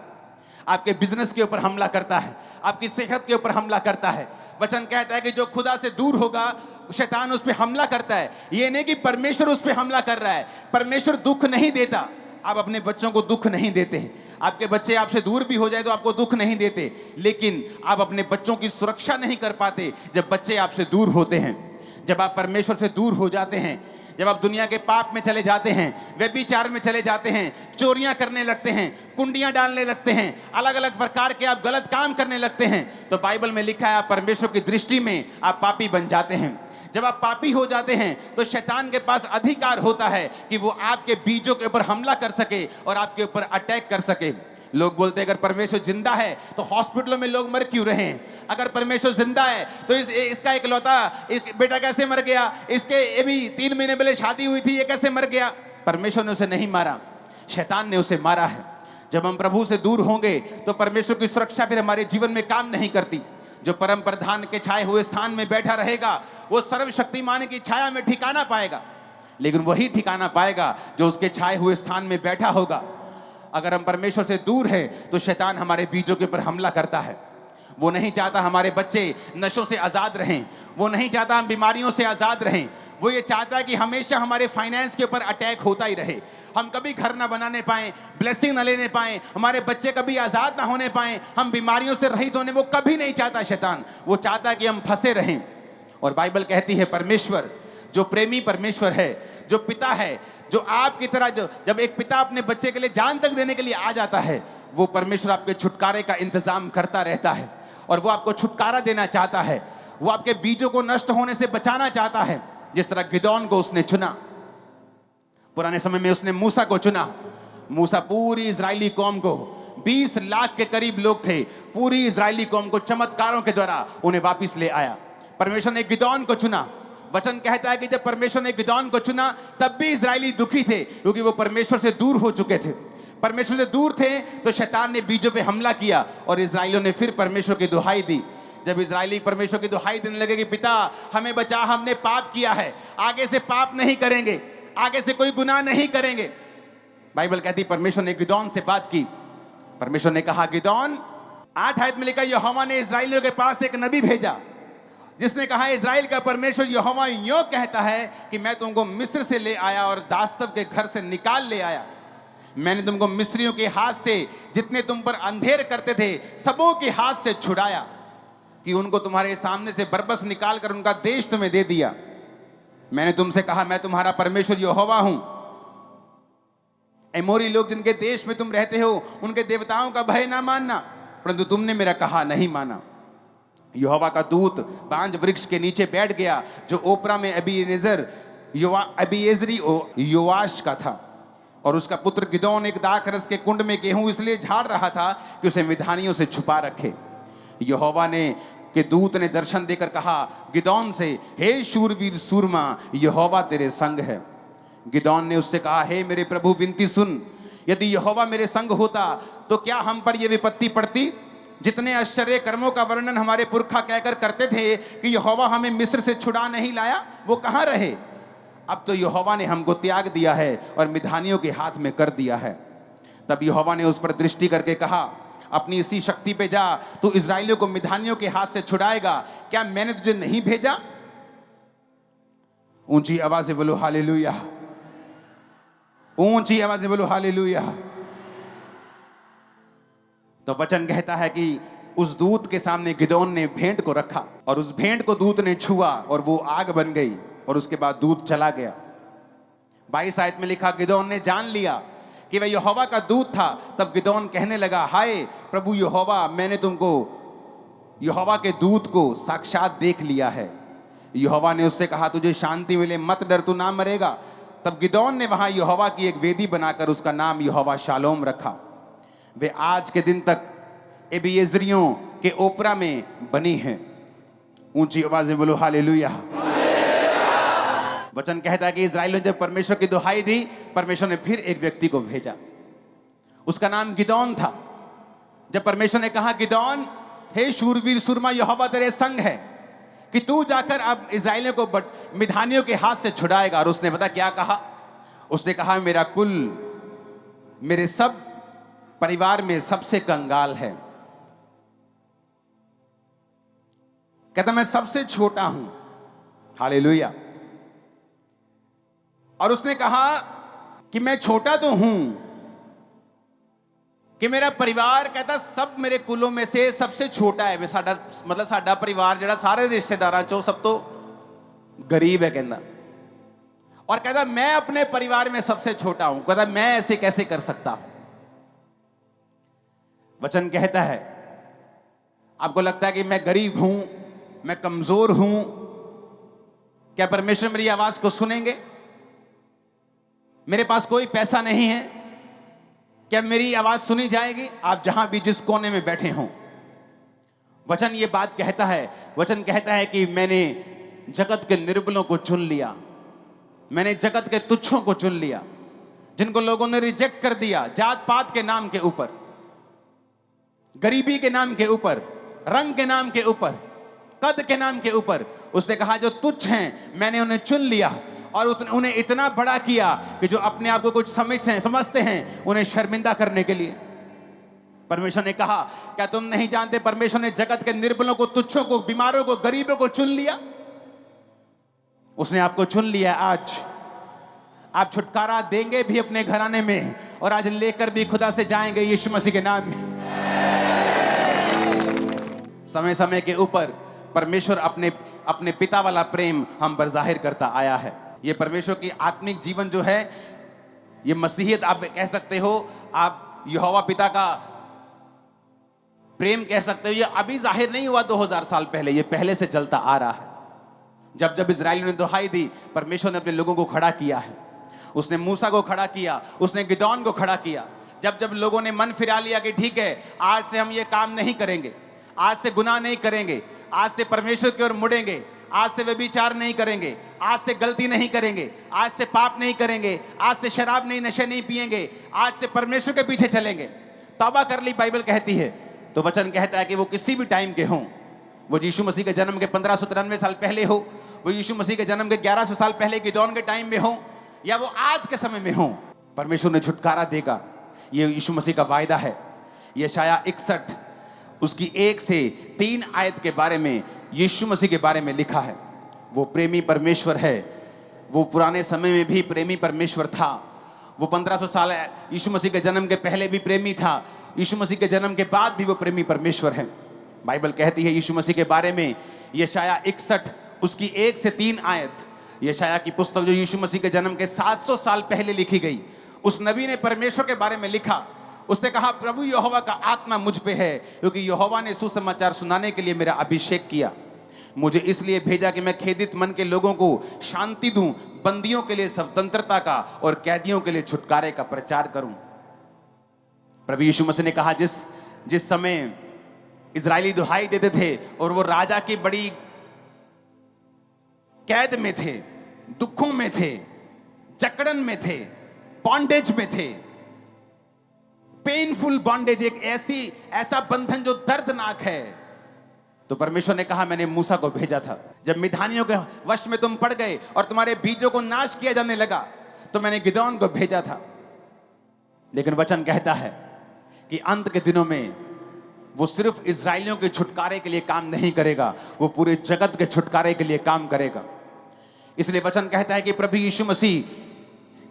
[SPEAKER 1] आपके बिजनेस के ऊपर हमला करता है, आपकी सेहत के ऊपर हमला करता है। वचन कहता है कि जो खुदा से दूर होगा शैतान उस पर हमला करता है। ये नहीं कि परमेश्वर उस पर हमला कर रहा है, परमेश्वर दुख नहीं देता। आप अपने बच्चों को दुख नहीं देते हैं, आपके बच्चे आपसे दूर भी हो जाए तो आपको दुख नहीं देते, लेकिन आप अपने बच्चों की सुरक्षा नहीं कर पाते जब बच्चे आपसे दूर होते हैं। जब आप परमेश्वर से दूर हो जाते हैं, जब आप दुनिया के पाप में चले जाते हैं, व्यभिचार में चले जाते हैं, चोरियां करने लगते हैं, कुंडियां डालने लगते हैं, अलग अलग प्रकार के आप गलत काम करने लगते हैं, तो बाइबल में लिखा है आप परमेश्वर की दृष्टि में आप पापी बन जाते हैं। जब आप पापी हो जाते हैं तो शैतान के पास अधिकार होता है कि वो आपके बीजों के ऊपर हमला कर सके और आपके ऊपर अटैक कर सके। लोग बोलते हैं अगर परमेश्वर जिंदा है तो हॉस्पिटलों में लोग मर क्यों रहे हैं? अगर परमेश्वर जिंदा है तो इसका इकलौता बेटा कैसे मर गया? इसके अभी 3 महीने पहले शादी हुई थी, ये कैसे मर गया? परमेश्वर ने उसे नहीं मारा, शैतान ने उसे मारा है। जब हम प्रभु से दूर होंगे तो परमेश्वर की सुरक्षा फिर हमारे जीवन में काम नहीं करती। जो परम प्रधान के छाए हुए स्थान में बैठा रहेगा वो सर्वशक्तिमान की छाया में ठिकाना पाएगा, लेकिन वही ठिकाना पाएगा जो उसके छाए हुए स्थान में बैठा होगा। अगर हम परमेश्वर से दूर हैं तो शैतान हमारे बीजों के ऊपर हमला करता है। वो नहीं चाहता हमारे बच्चे नशों से आज़ाद रहें, वो नहीं चाहता हम बीमारियों से आज़ाद रहें, वो ये चाहता है कि हमेशा हमारे फाइनेंस के ऊपर अटैक होता ही रहे, हम कभी घर ना बनाने पाएं, ब्लेसिंग ना लेने पाएं, हमारे बच्चे कभी आज़ाद ना होने पाएं, हम बीमारियों से रहित होने वो कभी नहीं चाहता शैतान। वो चाहता है कि हम फंसे रहें। और बाइबल कहती है परमेश्वर जो प्रेमी परमेश्वर है, जो पिता है, जो आपकी तरह जब एक पिता अपने बच्चे के लिए जान तक देने के लिए आ जाता है, वो परमेश्वर आपके छुटकारे का इंतजाम करता रहता है और वो आपको छुटकारा देना चाहता है। वो आपके बीजों को नष्ट होने से बचाना चाहता है। जिस तरह गिदोन को उसने चुना, पुराने समय में उसने मूसा को चुना। मूसा पूरी इजरायली कौम को, 20 लाख के करीब लोग थे, पूरी इजरायली कौम को चमत्कारों के द्वारा उन्हें वापस ले आया। परमेश्वर ने गिदोन को चुना। वचन कहता है कि जब परमेश्वर ने गिदोन को चुना तब भी इजरायली दुखी थे, क्योंकि वो परमेश्वर से दूर हो चुके थे। परमेश्वर से दूर थे तो शैतान ने बीजों पे हमला किया और इजराइलियों ने फिर परमेश्वर की दुहाई दी। जब इजरायली परमेश्वर की दुहाई देने लगे कि पिता हमें बचा, हमने पाप किया है, आगे से पाप नहीं करेंगे, आगे से कोई गुनाह नहीं करेंगे, बाइबल कहती परमेश्वर ने गिदोन से बात की। परमेश्वर ने कहा गिदोन, 8 आयत में लिखा यहोवा ने इजराइलियों के पास एक नबी भेजा जिसने कहा इजराइल का परमेश्वर यहोवा यूं कहता है कि मैं तुमको मिस्र से ले आया और दास्तव के घर से निकाल ले आया। मैंने तुमको मिस्रियों के हाथ से, जितने तुम पर अंधेर करते थे, सबों के हाथ से छुड़ाया कि उनको तुम्हारे सामने से बरबस निकाल कर उनका देश तुम्हें दे दिया। मैंने तुमसे कहा मैं तुम्हारा परमेश्वर यहोवा हूं। एमोरी लोग जिनके देश में तुम रहते हो उनके देवताओं का भय ना मानना, परंतु तुमने मेरा कहा नहीं माना। यहोवा का दूत बांज वृक्ष के नीचे बैठ गया जो ओपरा में अबीएजरी योआश का था, और उसका पुत्र गिदोन एक दाखरस के कुंड में गेहूं इसलिए झाड़ रहा था कि उसे मिधानियों से छुपा रखे। यहोवा ने के दूत ने दर्शन देकर कहा गिदोन से, हे शूरवीर सूरमा, यहोवा तेरे संग है। गिदोन ने उससे कहा, हे मेरे प्रभु विनती सुन, यदि यहोवा मेरे संग होता तो क्या हम पर यह विपत्ति पड़ती? जितने आश्चर्य कर्मों का वर्णन हमारे पुरखा कहकर करते थे कि यहोवा हमें मिस्र से छुड़ा नहीं लाया, वो कहाँ रहे? अब तो यहोवा ने हमको त्याग दिया है और मिधानियों के हाथ में कर दिया है। तब यहोवा ने उस पर दृष्टि करके कहा, अपनी इसी शक्ति पे जा, तू इजराइलियों को मिधानियों के हाथ से छुड़ाएगा। क्या मैंने तुझे नहीं भेजा? ऊंची आवाज से बोलो हालेलुया, ऊंची आवाज से बोलो हालेलुया। तो वचन कहता है कि उस दूत के सामने गिदोन ने भेंट को रखा और उस भेंट को दूत ने छुआ और वो आग बन गई और उसके बाद दूत चला गया। 22 आयत में लिखा गिदोन ने जान लिया कि वह यहोवा का दूत था। तब गिदोन कहने लगा, हाय प्रभु यहोवा, मैंने तुमको यहोवा के दूत को साक्षात देख लिया है। यहोवा ने उससे कहा, तुझे शांति मिले, मत डर, तू ना मरेगा। तब गिदोन ने वहां यहोवा की एक वेदी बनाकर उसका नाम यहोवा शालोम रखा। वे आज के दिन तक एबिएजरियों के ओपरा में बनी हैं। ऊंची आवाज में बोलो हालेलुया। वचन कहता है कि इस्राएलियों ने जब परमेश्वर की दुहाई दी, परमेश्वर ने फिर एक व्यक्ति को भेजा, उसका नाम गिदोन था। जब परमेश्वर ने कहा, गिदोन, हे शूरवीर सुरमा, यहोवा तेरे संग है कि तू जाकर अब इस्राएलियों को मिधानियों के हाथ से छुड़ाएगा। और उसने पता क्या कहा? उसने कहा, मेरा कुल, मेरे सब परिवार में सबसे कंगाल है। कहता मैं सबसे छोटा हूं। हालेलुया। और उसने कहा कि मैं छोटा तो हूं कि मेरा परिवार, कहता सब मेरे कुलों में से सबसे छोटा है। मतलब साडा परिवार जड़ा सारे रिश्तेदारां चों सब तो गरीब है कहता। और कहता मैं अपने परिवार में सबसे छोटा हूं। कहता मैं ऐसे कैसे कर सकता हूं? वचन कहता है, आपको लगता है कि मैं गरीब हूं, मैं कमजोर हूं, क्या परमेश्वर मेरी आवाज को सुनेंगे? मेरे पास कोई पैसा नहीं है, क्या मेरी आवाज सुनी जाएगी? आप जहां भी जिस कोने में बैठे हों, वचन ये बात कहता है। वचन कहता है कि मैंने जगत के निर्बलों को चुन लिया, मैंने जगत के तुच्छों को चुन लिया, जिनको लोगों ने रिजेक्ट कर दिया, जात पात के नाम के ऊपर, गरीबी के नाम के ऊपर, रंग के नाम के ऊपर, कद के नाम के ऊपर। उसने कहा जो तुच्छ हैं मैंने उन्हें चुन लिया और उन्हें इतना बड़ा किया कि जो अपने आप को कुछ समझते हैं उन्हें शर्मिंदा करने के लिए। परमेश्वर ने कहा, क्या तुम नहीं जानते परमेश्वर ने जगत के निर्बलों को, तुच्छों को, बीमारों को, गरीबों को चुन लिया? उसने आपको चुन लिया। आज आप छुटकारा देंगे भी अपने घराने में और आज लेकर भी खुदा से जाएंगे यीशु मसीह के नाम में। समय समय के ऊपर परमेश्वर अपने पिता वाला प्रेम हम पर जाहिर करता आया है। ये परमेश्वर की आत्मिक जीवन जो है, ये मसीहियत आप कह सकते हो, आप यहोवा पिता का प्रेम कह सकते हो। ये अभी जाहिर नहीं हुआ 2000 साल पहले, ये पहले से चलता आ रहा है। जब जब इस्राएलियों ने दुहाई दी, परमेश्वर ने अपने लोगों को खड़ा किया है। उसने मूसा को खड़ा किया, उसने गिदोन को खड़ा किया। जब जब लोगों ने मन फिरा लिया कि ठीक है, आज से हम ये काम नहीं करेंगे, आज से गुनाह नहीं करेंगे, आज से परमेश्वर की ओर मुड़ेंगे, आज से व्यभिचार नहीं करेंगे, आज से गलती नहीं करेंगे, आज से पाप नहीं करेंगे, आज से शराब नहीं, नशे नहीं पिएंगे, आज से परमेश्वर के पीछे चलेंगे, तौबा कर ली, बाइबल कहती है। तो वचन कहता है कि वो किसी भी टाइम के हों, वो यीशु मसीह के जन्म के 1593 साल पहले हो, वो यीशु मसीह के जन्म के 1100 साल पहले गिदोन के टाइम में हो, या वो आज के समय में हो, परमेश्वर ने छुटकारा देगा। ये यीशु मसीह का वायदा है। यशायाह 61 उसकी 1 से 3 आयत के बारे में, यीशु मसीह के बारे में लिखा है। वो प्रेमी परमेश्वर है। वो पुराने समय में भी प्रेमी परमेश्वर था। वो 1500 साल यीशु मसीह के जन्म के पहले भी प्रेमी था, यीशु मसीह के जन्म के बाद भी वो प्रेमी परमेश्वर है। बाइबल कहती है यीशु मसीह के बारे में, यशायाह 61 उसकी 1 से 3 आयत, यशायाह की पुस्तक जो यीशु मसीह के जन्म के 700 साल पहले लिखी गई, उस नबी ने परमेश्वर के बारे में लिखा। उसने कहा, प्रभु यहोवा का आत्मा मुझ पे है, क्योंकि यहोवा ने सुसमाचार सुनाने के लिए मेरा अभिषेक किया। मुझे इसलिए भेजा कि मैं खेदित मन के लोगों को शांति दूं, बंदियों के लिए स्वतंत्रता का और कैदियों के लिए छुटकारे का प्रचार करूं। प्रभु यीशु मसीह ने कहा, जिस समय इजरायली दुहाई देते थे और वो राजा की बड़ी कैद में थे, दुखों में थे, जकड़न में थे, बॉन्डेज में थे, पेनफुल बॉन्डेज, एक ऐसा बंधन जो दर्दनाक है, तो परमेश्वर ने कहा, मैंने मूसा को भेजा था। जब मिधानियों के वश में तुम पड़ गए और तुम्हारे बीजों को नाश किया जाने लगा, तो मैंने गिदोन को भेजा था। लेकिन वचन कहता है कि अंत के दिनों में वो सिर्फ इजरायलियों के छुटकारे के लिए काम नहीं करेगा, वो पूरे जगत के छुटकारे के लिए काम करेगा। इसलिए वचन कहता है कि प्रभु यीशु मसीह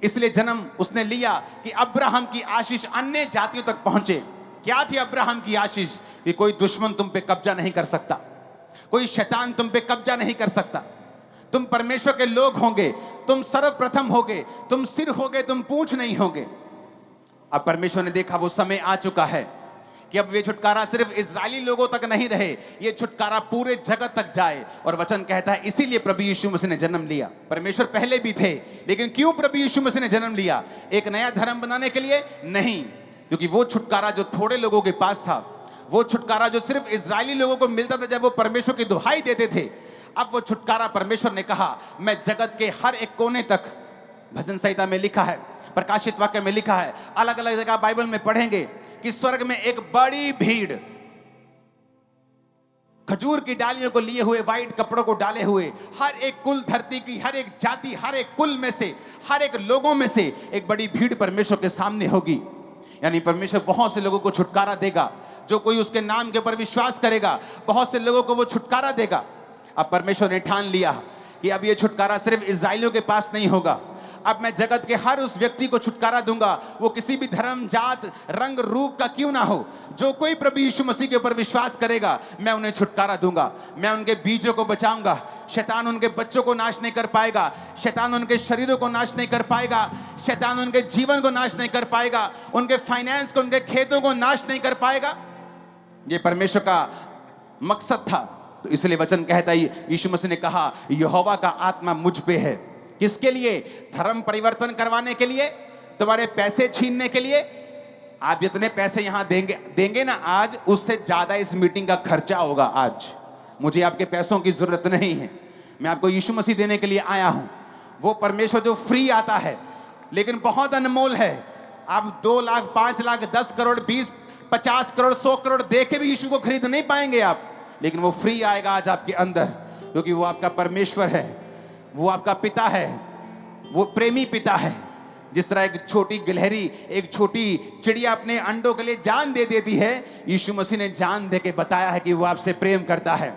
[SPEAKER 1] इसलिए जन्म उसने लिया कि अब्राहम की आशीष अन्य जातियों तक पहुंचे। क्या थी अब्राहम की आशीष? कि कोई दुश्मन तुम पे कब्जा नहीं कर सकता, कोई शैतान तुम पे कब्जा नहीं कर सकता। तुम परमेश्वर के लोग होंगे, तुम सर्वप्रथम होगे, तुम सिर होगे, तुम पूंछ नहीं होगे। अब परमेश्वर ने देखा वो समय आ चुका है कि कि अब ये छुटकारा सिर्फ इजरायली लोगों तक नहीं रहे, ये छुटकारा पूरे जगत तक जाए। और वचन कहता है इसीलिए प्रभु यीशु मसीह ने जन्म लिया। परमेश्वर पहले भी थे, लेकिन क्यों प्रभु यीशु मसीह ने जन्म लिया? एक नया धर्म बनाने के लिए नहीं, क्योंकि वो छुटकारा जो थोड़े लोगों के पास था, वो छुटकारा जो सिर्फ इजरायली लोगों को मिलता था जब वो परमेश्वर की दुहाई देते थे, अब वो छुटकारा परमेश्वर ने कहा मैं जगत के हर एक कोने तक, भजन संहिता में लिखा है, प्रकाशित वाक्य में लिखा है, अलग अलग जगह बाइबल में पढ़ेंगे कि स्वर्ग में एक बड़ी भीड़ खजूर की डालियों को लिए हुए, व्हाइट कपड़ों को डाले हुए, हर एक कुल, धरती की हर एक जाति, हर एक कुल में से, हर एक लोगों में से एक बड़ी भीड़ परमेश्वर के सामने होगी। यानी परमेश्वर बहुत से लोगों को छुटकारा देगा, जो कोई उसके नाम के ऊपर विश्वास करेगा, बहुत से लोगों को वो छुटकारा देगा। अब परमेश्वर ने ठान लिया कि अब ये छुटकारा सिर्फ इजराइलियों के पास नहीं होगा, अब मैं जगत के हर उस व्यक्ति को छुटकारा दूंगा, वो किसी भी धर्म, जात, रंग, रूप का क्यों ना हो। जो कोई प्रभु यीशु मसीह के ऊपर विश्वास करेगा, मैं उन्हें छुटकारा दूंगा, मैं उनके बीजों को बचाऊंगा। शैतान उनके बच्चों को नाश नहीं कर पाएगा, शैतान उनके शरीरों को नाश नहीं कर पाएगा, शैतान उनके जीवन को नाश नहीं कर पाएगा, उनके फाइनेंस को, उनके खेतों को नाश नहीं कर पाएगा। ये परमेश्वर का मकसद था। तो इसलिए वचन कहता है, यीशु मसीह ने कहा यहोवा का आत्मा मुझ पे है। किसके लिए? धर्म परिवर्तन करवाने के लिए, तुम्हारे पैसे छीनने के लिए। आप जितने पैसे यहां देंगे ना आज, उससे ज्यादा इस मीटिंग का खर्चा होगा। आज मुझे आपके पैसों की जरूरत नहीं है, मैं आपको यीशु मसीह देने के लिए आया हूं। वो परमेश्वर जो फ्री आता है लेकिन बहुत अनमोल है। आप 2 लाख, 5 लाख, 10 करोड़, 20, 50 करोड़, 100 करोड़ दे के भी यीशु को खरीद नहीं पाएंगे आप, लेकिन वो फ्री आएगा आज आपके अंदर, क्योंकि वो आपका परमेश्वर है, वो आपका पिता है, वो प्रेमी पिता है। जिस तरह एक छोटी गिलहरी, एक छोटी चिड़िया अपने अंडों के लिए जान दे देती है, यीशु मसीह ने जान दे के बताया है कि वो आपसे प्रेम करता है।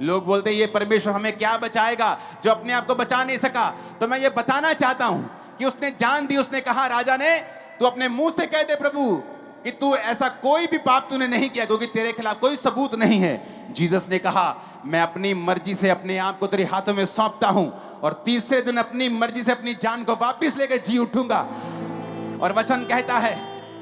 [SPEAKER 1] लोग बोलते हैं ये परमेश्वर हमें क्या बचाएगा जो अपने आप को बचा नहीं सका। तो मैं ये बताना चाहता हूं कि उसने जान दी। उसने कहा राजा ने, तू अपने मुंह से कह दे प्रभु कि तू ऐसा कोई भी पाप तूने नहीं किया, क्योंकि तेरे खिलाफ कोई सबूत नहीं है। जीसस ने कहा मैं अपनी मर्जी से अपने आप को तेरे हाथों में सौंपता हूं और तीसरे दिन अपनी मर्जी से अपनी जान को वापस लेकर जी उठूंगा। और वचन कहता है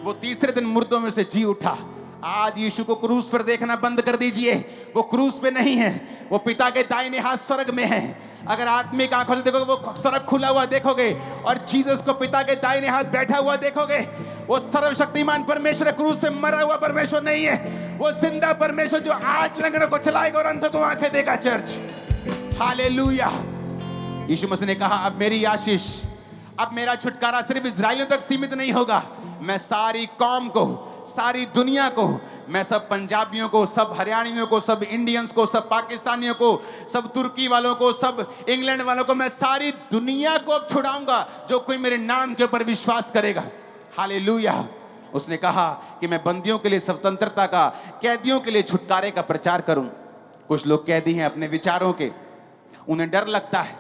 [SPEAKER 1] वो तीसरे दिन मुर्दों में से जी उठा। आज यीशु को क्रूस पर देखना बंद कर दीजिए, वो क्रूस पे नहीं है, वो पिता के दाहिने हाथ स्वर्ग में है। अगर आत्मिक आंखों से देखोगे वो स्वर्ग खुला हुआ देखोगे और जीसस को पिता के दाहिने हाथ बैठा हुआ देखोगे। वो सर्वशक्तिमान परमेश्वर क्रूस पे मरा हुआ परमेश्वर नहीं है, वो जिंदा परमेश्वर जो आज लंगड़ों को चलाएगा और अंधों को आंखें देगा। Church hallelujah. यीशु मसीह ने कहा अब मेरी आशीष, अब मेरा छुटकारा सिर्फ इजराइलियों तक सीमित नहीं होगा, मैं सारी कौम को, सारी दुनिया को, मैं सब पंजाबियों को, सब हरियाणियों को, सब इंडियंस को, सब पाकिस्तानियों को, सब तुर्की वालों को, सब इंग्लैंड वालों को, मैं सारी दुनिया को अब छुड़ाऊंगा जो कोई मेरे नाम के ऊपर विश्वास करेगा। हालेलुया। उसने कहा कि मैं बंदियों के लिए स्वतंत्रता का, कैदियों के लिए छुटकारे का प्रचार करूं। कुछ लोग कैदी हैं अपने विचारों के, उन्हें डर लगता है,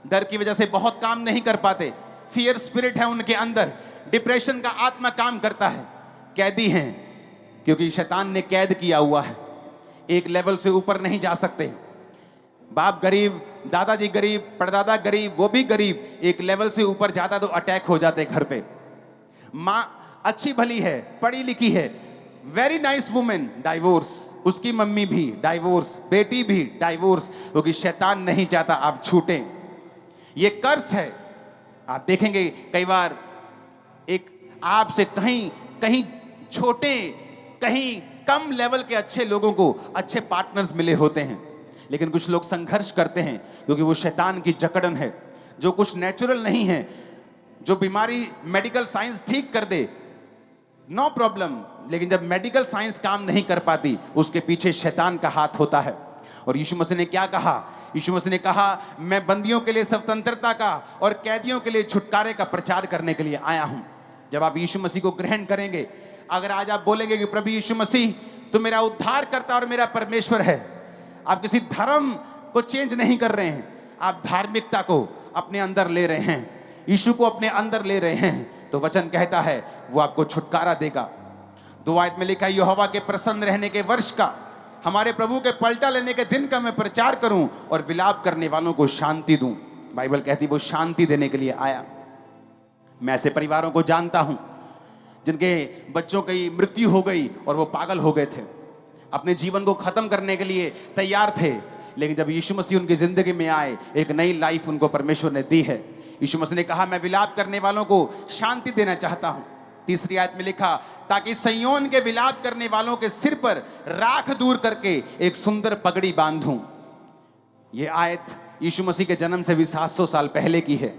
[SPEAKER 1] डर की वजह से बहुत काम नहीं कर पाते, फियर स्पिरिट है उनके अंदर, डिप्रेशन का आत्मा काम करता है। कैदी हैं क्योंकि शैतान ने कैद किया हुआ है, एक लेवल से ऊपर नहीं जा सकते। बाप गरीब, दादाजी गरीब, परदादा गरीब, वो भी गरीब, एक लेवल से ऊपर जाता तो अटैक हो जाते घर पे। माँ अच्छी भली है, पढ़ी लिखी है, वेरी नाइस वुमेन, डाइवोर्स, उसकी मम्मी भी डाइवोर्स, बेटी भी डाइवोर्स, क्योंकि शैतान नहीं चाहता आप छूटें। ये कर्स है। आप देखेंगे कई बार एक आपसे कहीं कहीं छोटे, कहीं कम लेवल के अच्छे लोगों को अच्छे पार्टनर्स मिले होते हैं, लेकिन कुछ लोग संघर्ष करते हैं क्योंकि वो शैतान की जकड़न है। जो कुछ नेचुरल नहीं है, जो बीमारी मेडिकल साइंस ठीक कर दे, नो प्रॉब्लम, लेकिन जब मेडिकल साइंस काम नहीं कर पाती, उसके पीछे शैतान का हाथ होता है। और यीशु मसीह ने क्या कहा? यीशु मसीह ने कहा मैं बंदियों के लिए स्वतंत्रता का और कैदियों के लिए छुटकारे का प्रचार करने के लिए आया हूं। जब आप यीशु मसीह को ग्रहण करेंगे, अगर आज आप बोलेंगे कि प्रभु यीशु मसीह तो मेरा उद्धार करता और मेरा परमेश्वर है, आप किसी धर्म को चेंज नहीं कर रहे हैं, आप धार्मिकता को अपने अंदर ले रहे हैं, यीशु को अपने अंदर ले रहे हैं, तो वचन कहता है वो आपको छुटकारा देगा। 2 आयत में लिखा है यहोवा के प्रसन्न रहने के वर्ष का, हमारे प्रभु के पलटा लेने के दिन का मैं प्रचार करूं और विलाप करने वालों को शांति दूं। बाइबल कहती वो शांति देने के लिए आया। मैं ऐसे परिवारों को जानता हूं जिनके बच्चों की मृत्यु हो गई और वो पागल हो गए थे, अपने जीवन को खत्म करने के लिए तैयार थे, लेकिन जब यीशु मसीह उनकी जिंदगी में आए, एक नई लाइफ उनको परमेश्वर ने दी है। यीशु मसीह ने कहा, मैं विलाप करने वालों को शांति देना चाहता हूं। तीसरी आयत में लिखा, ताकि सिय्योन के विलाप करने वालों के सिर पर राख दूर करके एक सुंदर पगड़ी बांधूं। ये आयत यीशु मसीह के जन्म से भी 700 साल पहले की है।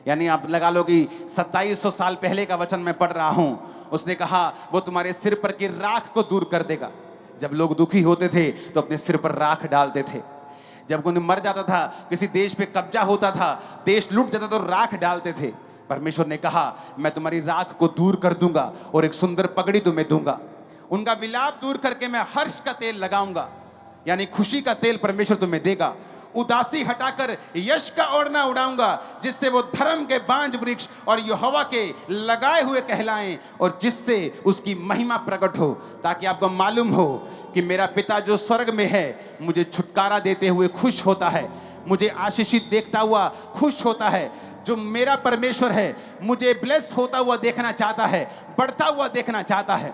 [SPEAKER 1] यानी आप लगा लो कि 2700 साल पहले का वचन मैं पढ़ रहा हूं। उसने कहा वो तुम्हारे सिर पर की राख को दूर कर देगा। जब लोग दुखी होते थे तो अपने सिर पर राख डालते थे। जब कोई मर जाता था, किसी देश पे कब्जा होता था, देश लूट जाता तो राख डालते थे। परमेश्वर ने कहा, मैं तुम्हारी राख को दूर कर दूंगा और एक सुंदर पगड़ी तुम्हें दूंगा। उनका विलाप दूर करके मैं हर्ष का तेल लगाऊंगा, यानी खुशी का तेल परमेश्वर तुम्हें देगा। उदासी हटाकर यश का ओढ़ना उड़ाऊंगा, जिससे वो धर्म के बांज वृक्ष और यहोवा के लगाए हुए कहलाएं और जिससे उसकी महिमा प्रकट हो, ताकि आपको मालूम हो कि मेरा पिता जो स्वर्ग में है मुझे छुटकारा देते हुए खुश होता है, मुझे आशीषित देखता हुआ खुश होता है। जो मेरा परमेश्वर है मुझे ब्लेस होता हुआ देखना चाहता है, बढ़ता हुआ देखना चाहता है।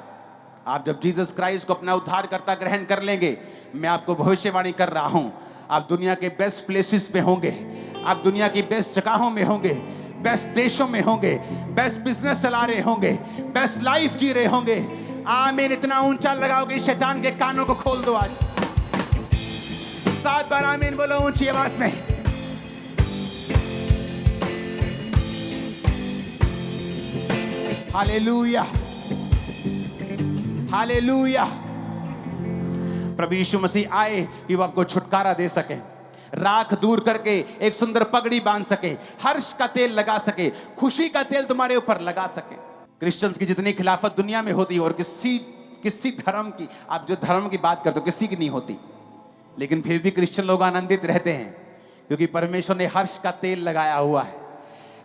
[SPEAKER 1] आप जब जीसस क्राइस्ट को अपना उद्धारकर्ता ग्रहण कर लेंगे, मैं आपको भविष्यवाणी कर रहा हूं, आप दुनिया के बेस्ट प्लेसेस पे होंगे, आप दुनिया की बेस्ट जगहों में होंगे, बेस्ट देशों में होंगे, बेस्ट बिजनेस चला रहे होंगे, बेस्ट लाइफ जी रहे होंगे। आमीन। इतना ऊंचा लगाओ कि शैतान के कानों को खोल दो। आज 7 बार आमीन बोलो ऊंची आवाज में। Hallelujah, hallelujah. प्रभु यीशु मसीह आए कि वो आपको छुटकारा दे सके, राख दूर करके एक सुंदर पगड़ी बांध सके, हर्ष का तेल लगा सके, खुशी का तेल तुम्हारे ऊपर लगा सके। क्रिश्चियंस की जितनी खिलाफत दुनिया में होती है, और किसी धर्म की, आप जो धर्म की बात करते हो, किसी की नहीं होती, लेकिन फिर भी क्रिश्चियन लोग आनंदित रहते हैं, क्योंकि परमेश्वर ने हर्ष का तेल लगाया हुआ है।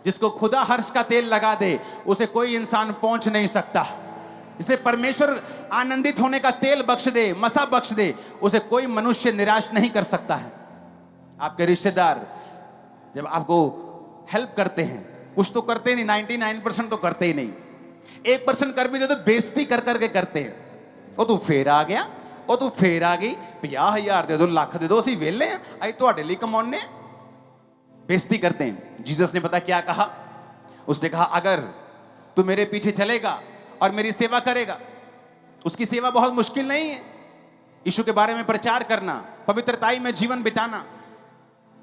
[SPEAKER 1] जिसको खुदा हर्ष का तेल लगा दे, उसे कोई इंसान पहुंच नहीं सकता। जिसे परमेश्वर आनंदित होने का तेल बख्श दे, मसा बख्श दे, उसे कोई मनुष्य निराश नहीं कर सकता है। आपके रिश्तेदार जब आपको हेल्प करते हैं, कुछ तो करते नहीं, 99% तो करते ही नहीं, 1% कर भी दे तो बेइज्जती कर करके करते हैं। ਉਹ ਤੂੰ ਫੇਰ ਆ ਗਿਆ, ਉਹ ਤੂੰ ਫੇਰ ਆ गई, 50,000 दे दो, ਲੱਖ दे दो, ਅਸੀਂ ਵਿਹਲੇ ਆ, ਅਸੀਂ ਤੁਹਾਡੇ ਲਈ ਕਮਾਉਣੇ। बेइज्जती करते हैं। जीसस ने पता क्या कहा? उसने कहा, अगर तू मेरे पीछे चलेगा और मेरी सेवा करेगा, उसकी सेवा बहुत मुश्किल नहीं है। यीशु के बारे में प्रचार करना, पवित्रताई में जीवन बिताना,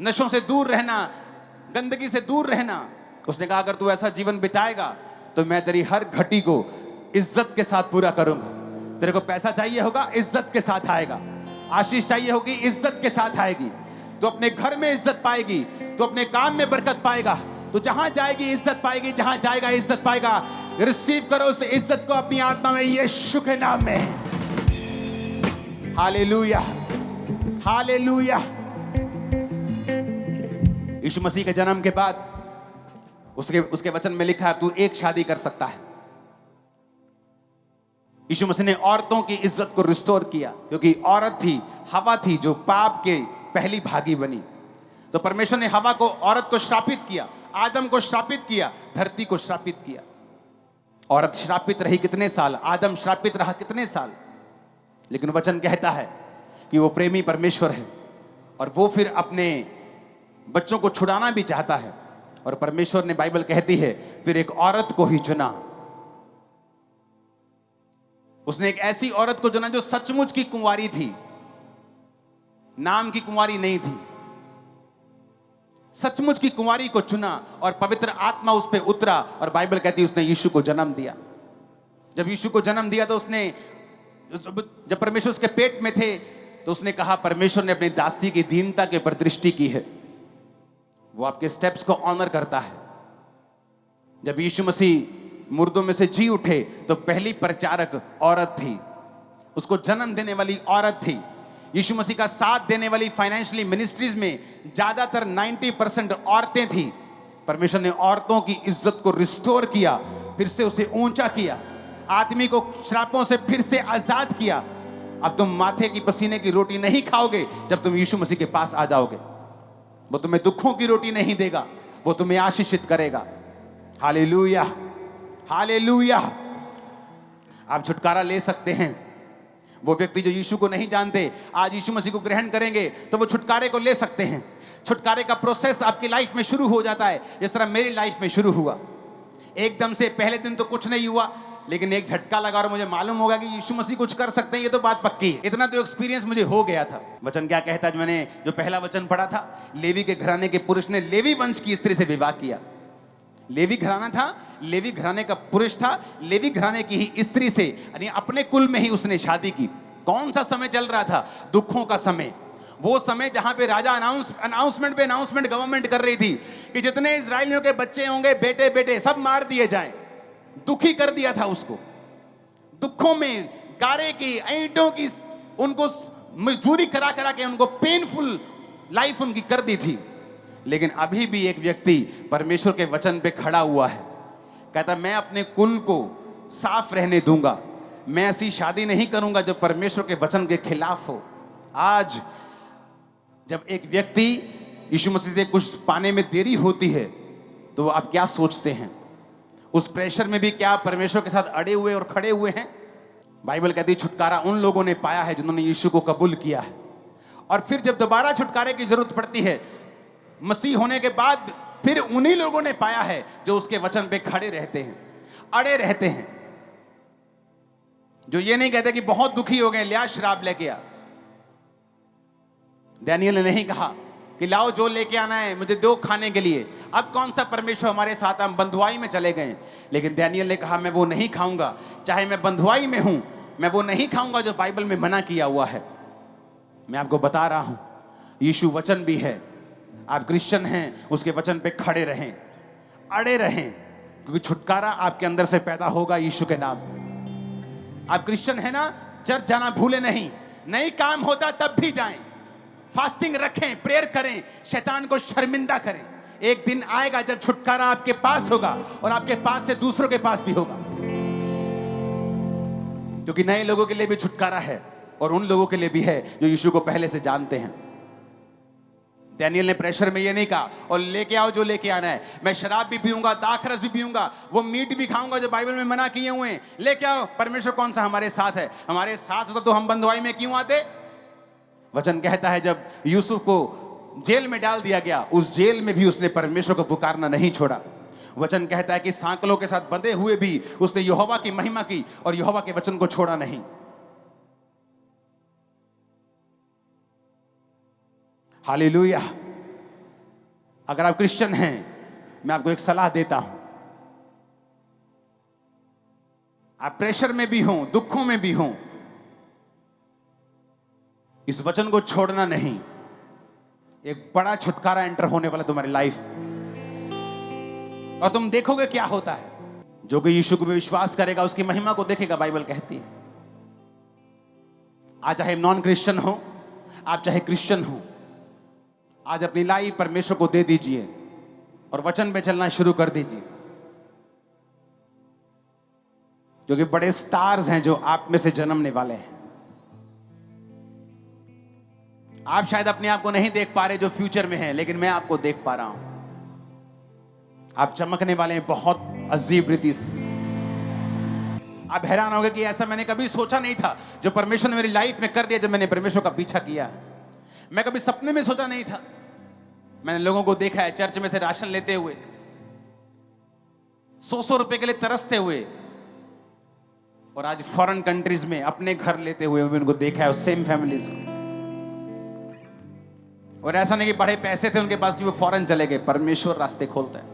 [SPEAKER 1] नशों से दूर रहना, गंदगी से दूर रहना। उसने कहा, अगर तू ऐसा जीवन बिताएगा तो मैं तेरी हर घटी को इज्जत के साथ पूरा करूंगा। तेरे को पैसा चाहिए होगा, इज्जत के साथ आएगा। आशीष चाहिए होगी, इज्जत के साथ आएगी। तो अपने घर में इज्जत पाएगी, तो अपने काम में बरकत पाएगा, तो जहां जाएगी इज्जत पाएगी, जहां जाएगा इज्जत पाएगा। रिसीव करो उस इज्जत को अपनी आत्मा में, यीशु के नाम में। Hallelujah, hallelujah. यीशु मसीह के जन्म के बाद उसके वचन में लिखा है, तू एक शादी कर सकता है। यीशु मसीह ने औरतों की इज्जत को रिस्टोर किया, क्योंकि औरत थी, हवा थी, जो पाप के पहली भागी बनी। तो परमेश्वर ने हवा को, औरत को श्रापित किया, आदम को श्रापित किया, धरती को श्रापित किया। औरत श्रापित रही कितने साल, आदम श्रापित रहा कितने साल, लेकिन वचन कहता है कि वो प्रेमी परमेश्वर है और वो फिर अपने बच्चों को छुड़ाना भी चाहता है। और परमेश्वर ने, बाइबल कहती है, फिर एक औरत को ही चुना। उसने एक ऐसी औरत को चुना जो सचमुच की कुंवारी थी, नाम की कुंवारी नहीं थी, सचमुच की कुंवारी को चुना, और पवित्र आत्मा उस पर उतरा, और बाइबल कहती है उसने यीशु को जन्म दिया। जब यीशु को जन्म दिया तो उसने, जब परमेश्वर उसके पेट में थे, तो उसने कहा, परमेश्वर ने अपनी दासी की दीनता के ऊपर दृष्टि की है, वो आपके स्टेप्स को ऑनर करता है। जब यीशु मसीह मुर्दों में से जी उठे तो पहली प्रचारक औरत थी, उसको जन्म देने वाली औरत थी। यीशु मसीह का साथ देने वाली फाइनेंशियली मिनिस्ट्रीज में ज्यादातर 90% औरतें थी। परमेश्वर ने औरतों की इज्जत को रिस्टोर किया, फिर से उसे ऊंचा किया, आदमी को श्रापों से फिर से आजाद किया। अब तुम माथे की पसीने की रोटी नहीं खाओगे जब तुम यीशु मसीह के पास आ जाओगे। वो तुम्हें दुखों की रोटी नहीं देगा, वो तुम्हें आशीषित करेगा। हालेलुया, हालेलुया, आप छुटकारा ले सकते हैं। वो व्यक्ति जो यीशु को नहीं जानते, आज यीशु मसीह को ग्रहण करेंगे तो वो छुटकारे को ले सकते हैं। छुटकारे का प्रोसेस आपकी लाइफ में शुरू हो जाता है, जिस तरह मेरी लाइफ में शुरू हुआ। एकदम से पहले दिन तो कुछ नहीं हुआ, लेकिन एक झटका लगा और मुझे मालूम होगा कि यीशु मसीह कुछ कर सकते हैं, ये तो बात पक्की है। इतना तो एक्सपीरियंस मुझे हो गया था। वचन क्या कहता है, मैंने जो पहला वचन पढ़ा था, लेवी के घराने के पुरुष ने लेवी वंश की स्त्री से विवाह किया। लेवी घराना था, लेवी घराने का पुरुष था, लेवी घराने की ही स्त्री से, यानी अपने कुल में ही उसने शादी की। कौन सा समय चल रहा था? दुखों का समय। वो समय जहां पे राजा अनाउंसमेंट गवर्नमेंट कर रही थी कि जितने इजरायलियों के बच्चे होंगे, बेटे बेटे सब मार दिए जाएं। दुखी कर दिया था उसको। दुखों में गारे की, ईंटों की, उनको मजदूरी करा करा के उनको पेनफुल लाइफ उनकी कर दी थी। लेकिन अभी भी एक व्यक्ति परमेश्वर के वचन पे खड़ा हुआ है, कहता मैं अपने कुल को साफ रहने दूंगा, मैं ऐसी शादी नहीं करूंगा जो परमेश्वर के वचन के खिलाफ हो। आज जब एक व्यक्ति यीशु मसीह से कुछ पाने में देरी होती है तो आप क्या सोचते हैं? उस प्रेशर में भी क्या परमेश्वर के साथ अड़े हुए और खड़े हुए हैं? बाइबल कहती है छुटकारा उन लोगों ने पाया है जिन्होंने यीशु को कबूल किया है। और फिर जब दोबारा छुटकारे की जरूरत पड़ती है मसीह होने के बाद, फिर उन्हीं लोगों ने पाया है जो उसके वचन पे खड़े रहते हैं, अड़े रहते हैं, जो ये नहीं कहते कि बहुत दुखी हो गए लिया शराब लेके आ। दानियल ने नहीं कहा कि लाओ जो लेके आना है मुझे दो खाने के लिए। अब कौन सा परमेश्वर हमारे साथ, हम बंधुआई में चले गए। लेकिन दानियल ने कहा मैं वो नहीं खाऊंगा, चाहे मैं बंधुआई में हूं, मैं वो नहीं खाऊंगा जो बाइबल में मना किया हुआ है। मैं आपको बता रहा हूं, यीशु वचन भी है। आप क्रिश्चियन हैं, उसके वचन पे खड़े रहें, अड़े रहें, क्योंकि छुटकारा आपके अंदर से पैदा होगा यीशु के नाम। आप क्रिश्चियन है ना, चर्च जाना भूले नहीं काम होता तब भी जाएं, फास्टिंग रखें, प्रेयर करें, शैतान को शर्मिंदा करें। एक दिन आएगा जब छुटकारा आपके पास होगा और आपके पास से दूसरों के पास भी होगा, क्योंकि नए लोगों के लिए भी छुटकारा है और उन लोगों के लिए भी है जो यीशु को पहले से जानते हैं। दानियल ने प्रेशर में ये नहीं कहा और लेके आओ जो लेके आना है, मैं शराब भी पीऊंगा, दाखरस भी पीऊंगा, वो मीट भी खाऊंगा जो बाइबल में मना किए हुए हैं, लेके आओ। परमेश्वर कौन सा हमारे साथ है? हमारे साथ होता तो हम बंधुआई में क्यों आते? वचन कहता है जब यूसुफ को जेल में डाल दिया गया, उस जेल में भी उसने परमेश्वर को पुकारना नहीं छोड़ा। वचन कहता है कि सांकलों के साथ बंधे हुए भी उसने यहोवा की महिमा की और यहोवा के वचन को छोड़ा नहीं। हालेलुया। अगर आप क्रिश्चियन हैं, मैं आपको एक सलाह देता हूं, आप प्रेशर में भी हों, दुखों में भी हों, इस वचन को छोड़ना नहीं। एक बड़ा छुटकारा एंटर होने वाला तुम्हारी लाइफ और तुम देखोगे क्या होता है। जो कि यीशु को विश्वास करेगा उसकी महिमा को देखेगा, बाइबल कहती है। आज चाहे नॉन क्रिश्चियन हो, आप चाहे क्रिश्चियन हो, आज अपनी लाइफ परमेश्वर को दे दीजिए और वचन पे चलना शुरू कर दीजिए, क्योंकि बड़े स्टार्स हैं जो आप में से जन्मने वाले हैं। आप शायद अपने आप को नहीं देख पा रहे जो फ्यूचर में है, लेकिन मैं आपको देख पा रहा हूं। आप चमकने वाले हैं बहुत अजीब रीति से। आप हैरान होंगे कि ऐसा मैंने कभी सोचा नहीं था जो परमेश्वर ने मेरी लाइफ में कर दिया जब मैंने परमेश्वर का पीछा किया। मैं कभी सपने में सोचा नहीं था। मैंने लोगों को देखा है चर्च में से राशन लेते हुए, 100 रुपए के लिए तरसते हुए, और आज फॉरेन कंट्रीज में अपने घर लेते हुए उनको देखा है, सेम फैमिलीज को। और ऐसा नहीं कि बड़े पैसे थे उनके पास कि वो फॉरेन चले गए, परमेश्वर रास्ते खोलता है।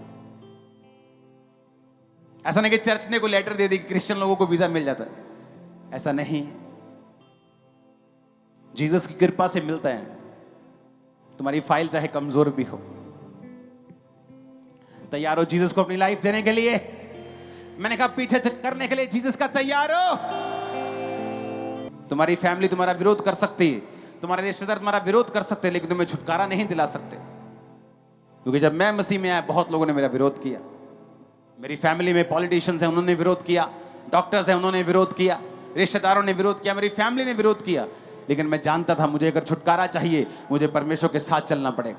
[SPEAKER 1] ऐसा नहीं कि चर्च ने कोई लेटर दे दी कि क्रिश्चियन लोगों को वीजा मिल जाता है, ऐसा नहीं। जीसस की कृपा से मिलता है। तुम्हारी फाइल चाहे कमजोर भी हो, तैयार हो जीसस को अपनी लाइफ देने के लिए? मैंने कहा पीछे करने के लिए जीसस का तैयार हो? तुम्हारी फैमिली तुम्हारा विरोध कर सकती है, तुम्हारे रिश्तेदार तुम्हारा विरोध कर सकते हैं, लेकिन तुम्हें छुटकारा नहीं दिला सकते। क्योंकि जब मैं मसीह में आया बहुत लोगों ने मेरा विरोध किया। मेरी फैमिली में पॉलिटिशियंस हैं, उन्होंने विरोध किया, डॉक्टर्स हैं, उन्होंने विरोध किया, रिश्तेदारों ने विरोध किया, मेरी फैमिली ने विरोध किया। लेकिन मैं जानता था मुझे अगर छुटकारा चाहिए, मुझे परमेश्वर के साथ चलना पड़ेगा।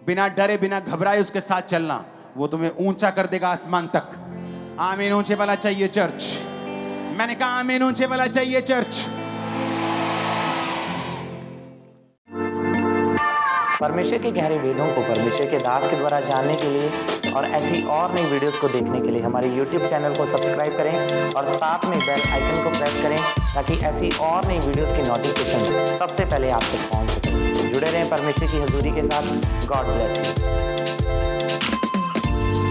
[SPEAKER 1] बिना डरे बिना घबराए उसके साथ चलना, वो तुम्हें ऊंचा कर देगा आसमान तक। आमीन। ऊंचे वाला चाहिए चर्च, मैंने कहा आमीन ऊंचे वाला चाहिए चर्च।
[SPEAKER 2] परमेश्वर के गहरे वेदों को परमेश्वर के दास के द्वारा जानने के लिए और ऐसी और नई वीडियोस को देखने के लिए हमारे YouTube चैनल को सब्सक्राइब करें और साथ में बेल आइकन को प्रेस करें ताकि ऐसी और नई वीडियोस की नोटिफिकेशन सबसे पहले आप तक पहुंच सके। जुड़े रहें परमेश्वर की हजूरी के साथ। God bless you.